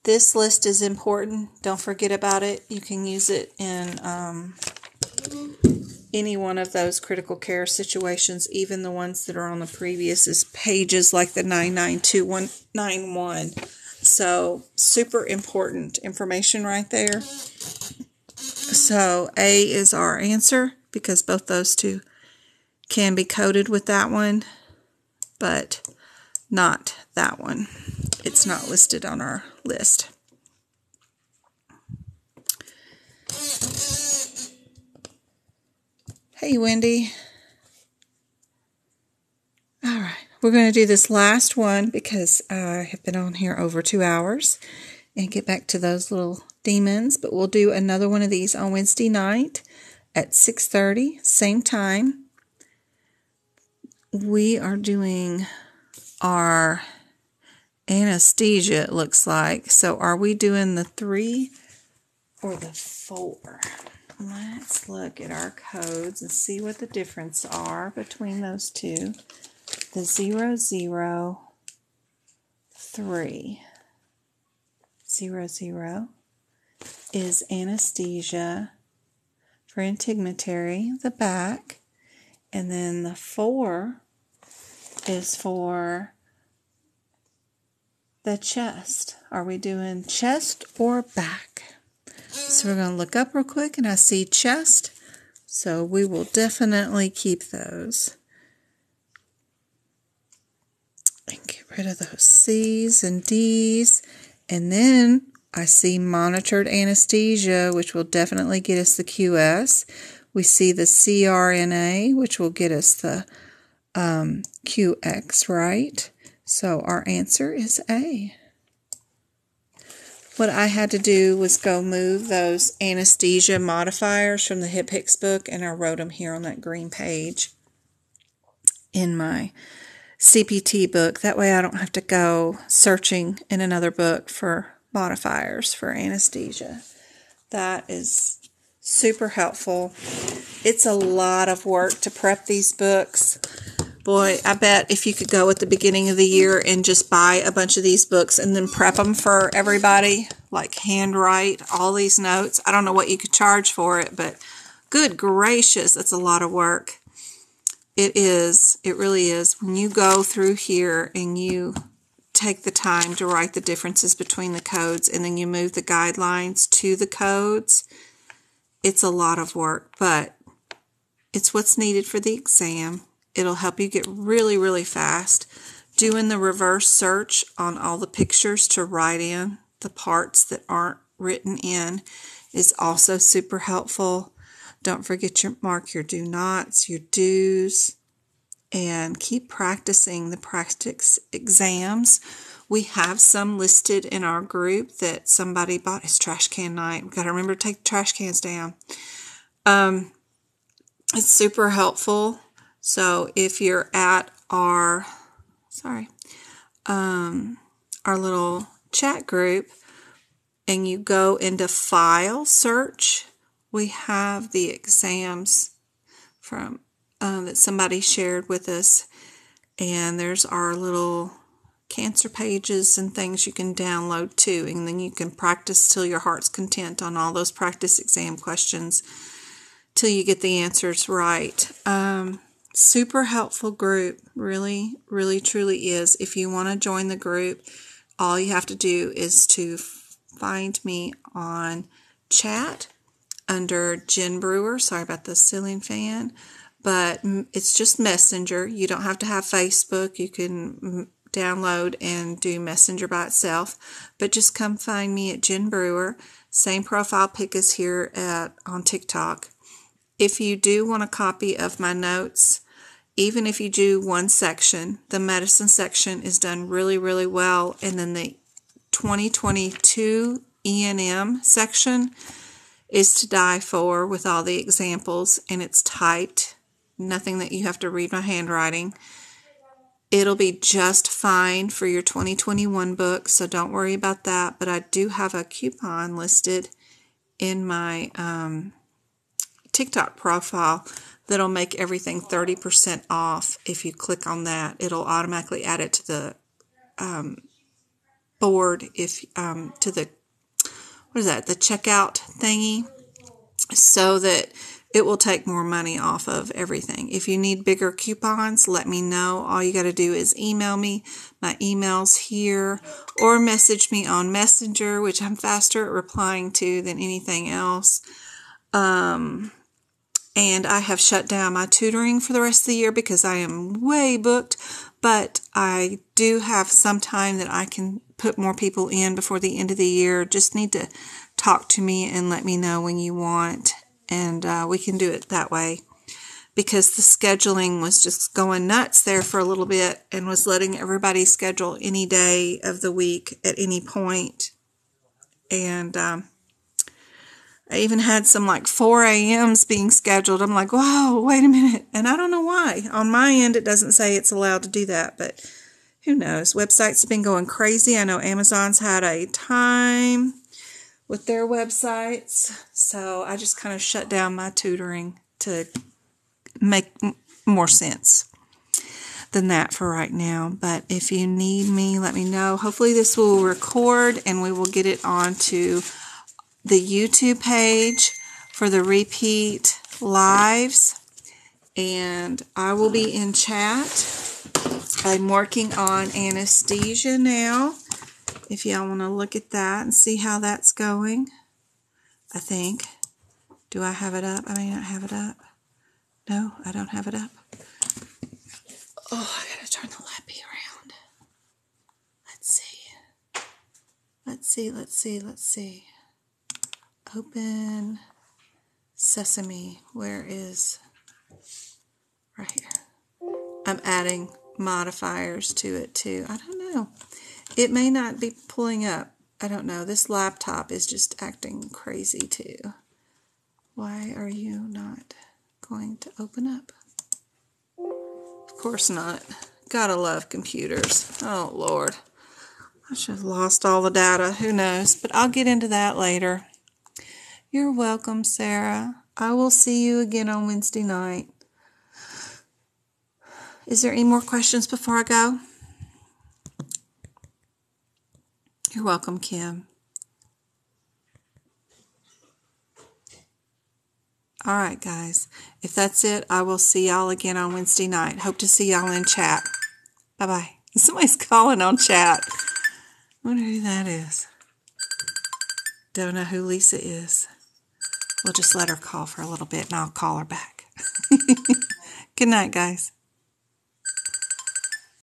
This list is important. Don't forget about it. You can use it in any one of those critical care situations, even the ones that are on the previous pages, like the 99291. So, super important information right there. So, A is our answer, because both those two can be coded with that one, but not that one. It's not listed on our list. Hey, Wendy. All right, we're going to do this last one because I have been on here over 2 hours and get back to those little demons, but we'll do another one of these on Wednesday night at 6:30, same time. We are doing our anesthesia, it looks like. So are we doing the 3 or the 4? Let's look at our codes and see what the difference are between those two. The 003. 00 is anesthesia for integumentary, the back. And then the 4 is for the chest. Are we doing chest or back? So we're going to look up real quick, and I see chest. So we will definitely keep those. And get rid of those C's and D's. And then I see monitored anesthesia, which will definitely get us the QS. We see the CRNA, which will get us the QX, right? So our answer is A. What I had to do was go move those anesthesia modifiers from the HipHicks book, and I wrote them here on that green page in my CPT book. That way I don't have to go searching in another book for modifiers for anesthesia. That is super helpful. It's a lot of work to prep these books. Boy, I bet if you could go at the beginning of the year and just buy a bunch of these books and then prep them for everybody, like handwrite all these notes. I don't know what you could charge for it, but good gracious, it's a lot of work. It is. It really is. When you go through here and you take the time to write the differences between the codes and then you move the guidelines to the codes, it's a lot of work, but it's what's needed for the exam. It'll help you get really, really fast. Doing the reverse search on all the pictures to write in the parts that aren't written in is also super helpful. Don't forget to mark your do nots, your do's, and keep practicing the practice exams. We have some listed in our group that somebody bought. It's trash can night. We've got to remember to take the trash cans down. It's super helpful. So if you're at our little chat group and you go into file search, we have the exams from that somebody shared with us, and there's our little cancer pages and things you can download too, and then you can practice till your heart's content on all those practice exam questions till you get the answers right. Super helpful group, really, really, truly is. If you want to join the group, all you have to do is to find me on chat under Jen Brewer. Sorry about the ceiling fan, but it's just Messenger. You don't have to have Facebook. You can download and do Messenger by itself, but just come find me at Jen Brewer. Same profile pic as here on TikTok. If you do want a copy of my notes, even if you do one section, the medicine section is done really, really well. And then the 2022 E&M section is to die for with all the examples, and it's typed. Nothing that you have to read my handwriting. It'll be just fine for your 2021 book, so don't worry about that. But I do have a coupon listed in my TikTok profile that'll make everything 30% off. If you click on that, it'll automatically add it to the board, to the the checkout thingy, so that it will take more money off of everything. If you need bigger coupons, let me know. All you got to do is email me. My email's here, or message me on Messenger, which I'm faster at replying to than anything else. And I have shut down my tutoring for the rest of the year because I am way booked, but I do have some time that I can put more people in before the end of the year. Just need to talk to me and let me know when you want, and we can do it that way, because the scheduling was just going nuts there for a little bit and was letting everybody schedule any day of the week at any point. And I even had some like 4 a.m.s being scheduled. I'm like, whoa, wait a minute. And I don't know why. On my end, it doesn't say it's allowed to do that, but who knows? Websites have been going crazy. I know Amazon's had a time with their websites. So I just kind of shut down my tutoring to make more sense than that for right now. But if you need me, let me know. Hopefully this will record and we will get it onto the YouTube page for the repeat lives, and I will be in chat. I'm working on anesthesia now, if y'all want to look at that and see how that's going. I think. Do I have it up? I may not have it up. No, I don't have it up. Oh, I gotta turn the lappy around. Let's see. Open Sesame. Where is... Right here. I'm adding modifiers to it too. I don't know. It may not be pulling up. I don't know. This laptop is just acting crazy too. Why are you not going to open up? Of course not. Gotta love computers. Oh, Lord. I should have lost all the data. Who knows? But I'll get into that later. You're welcome, Sarah. I will see you again on Wednesday night. Is there any more questions before I go? You're welcome, Kim. All right, guys. If that's it, I will see y'all again on Wednesday night. Hope to see y'all in chat. Bye-bye. Somebody's calling on chat. I wonder who that is. Don't know who Lisa is. We'll just let her call for a little bit, and I'll call her back. Good night, guys.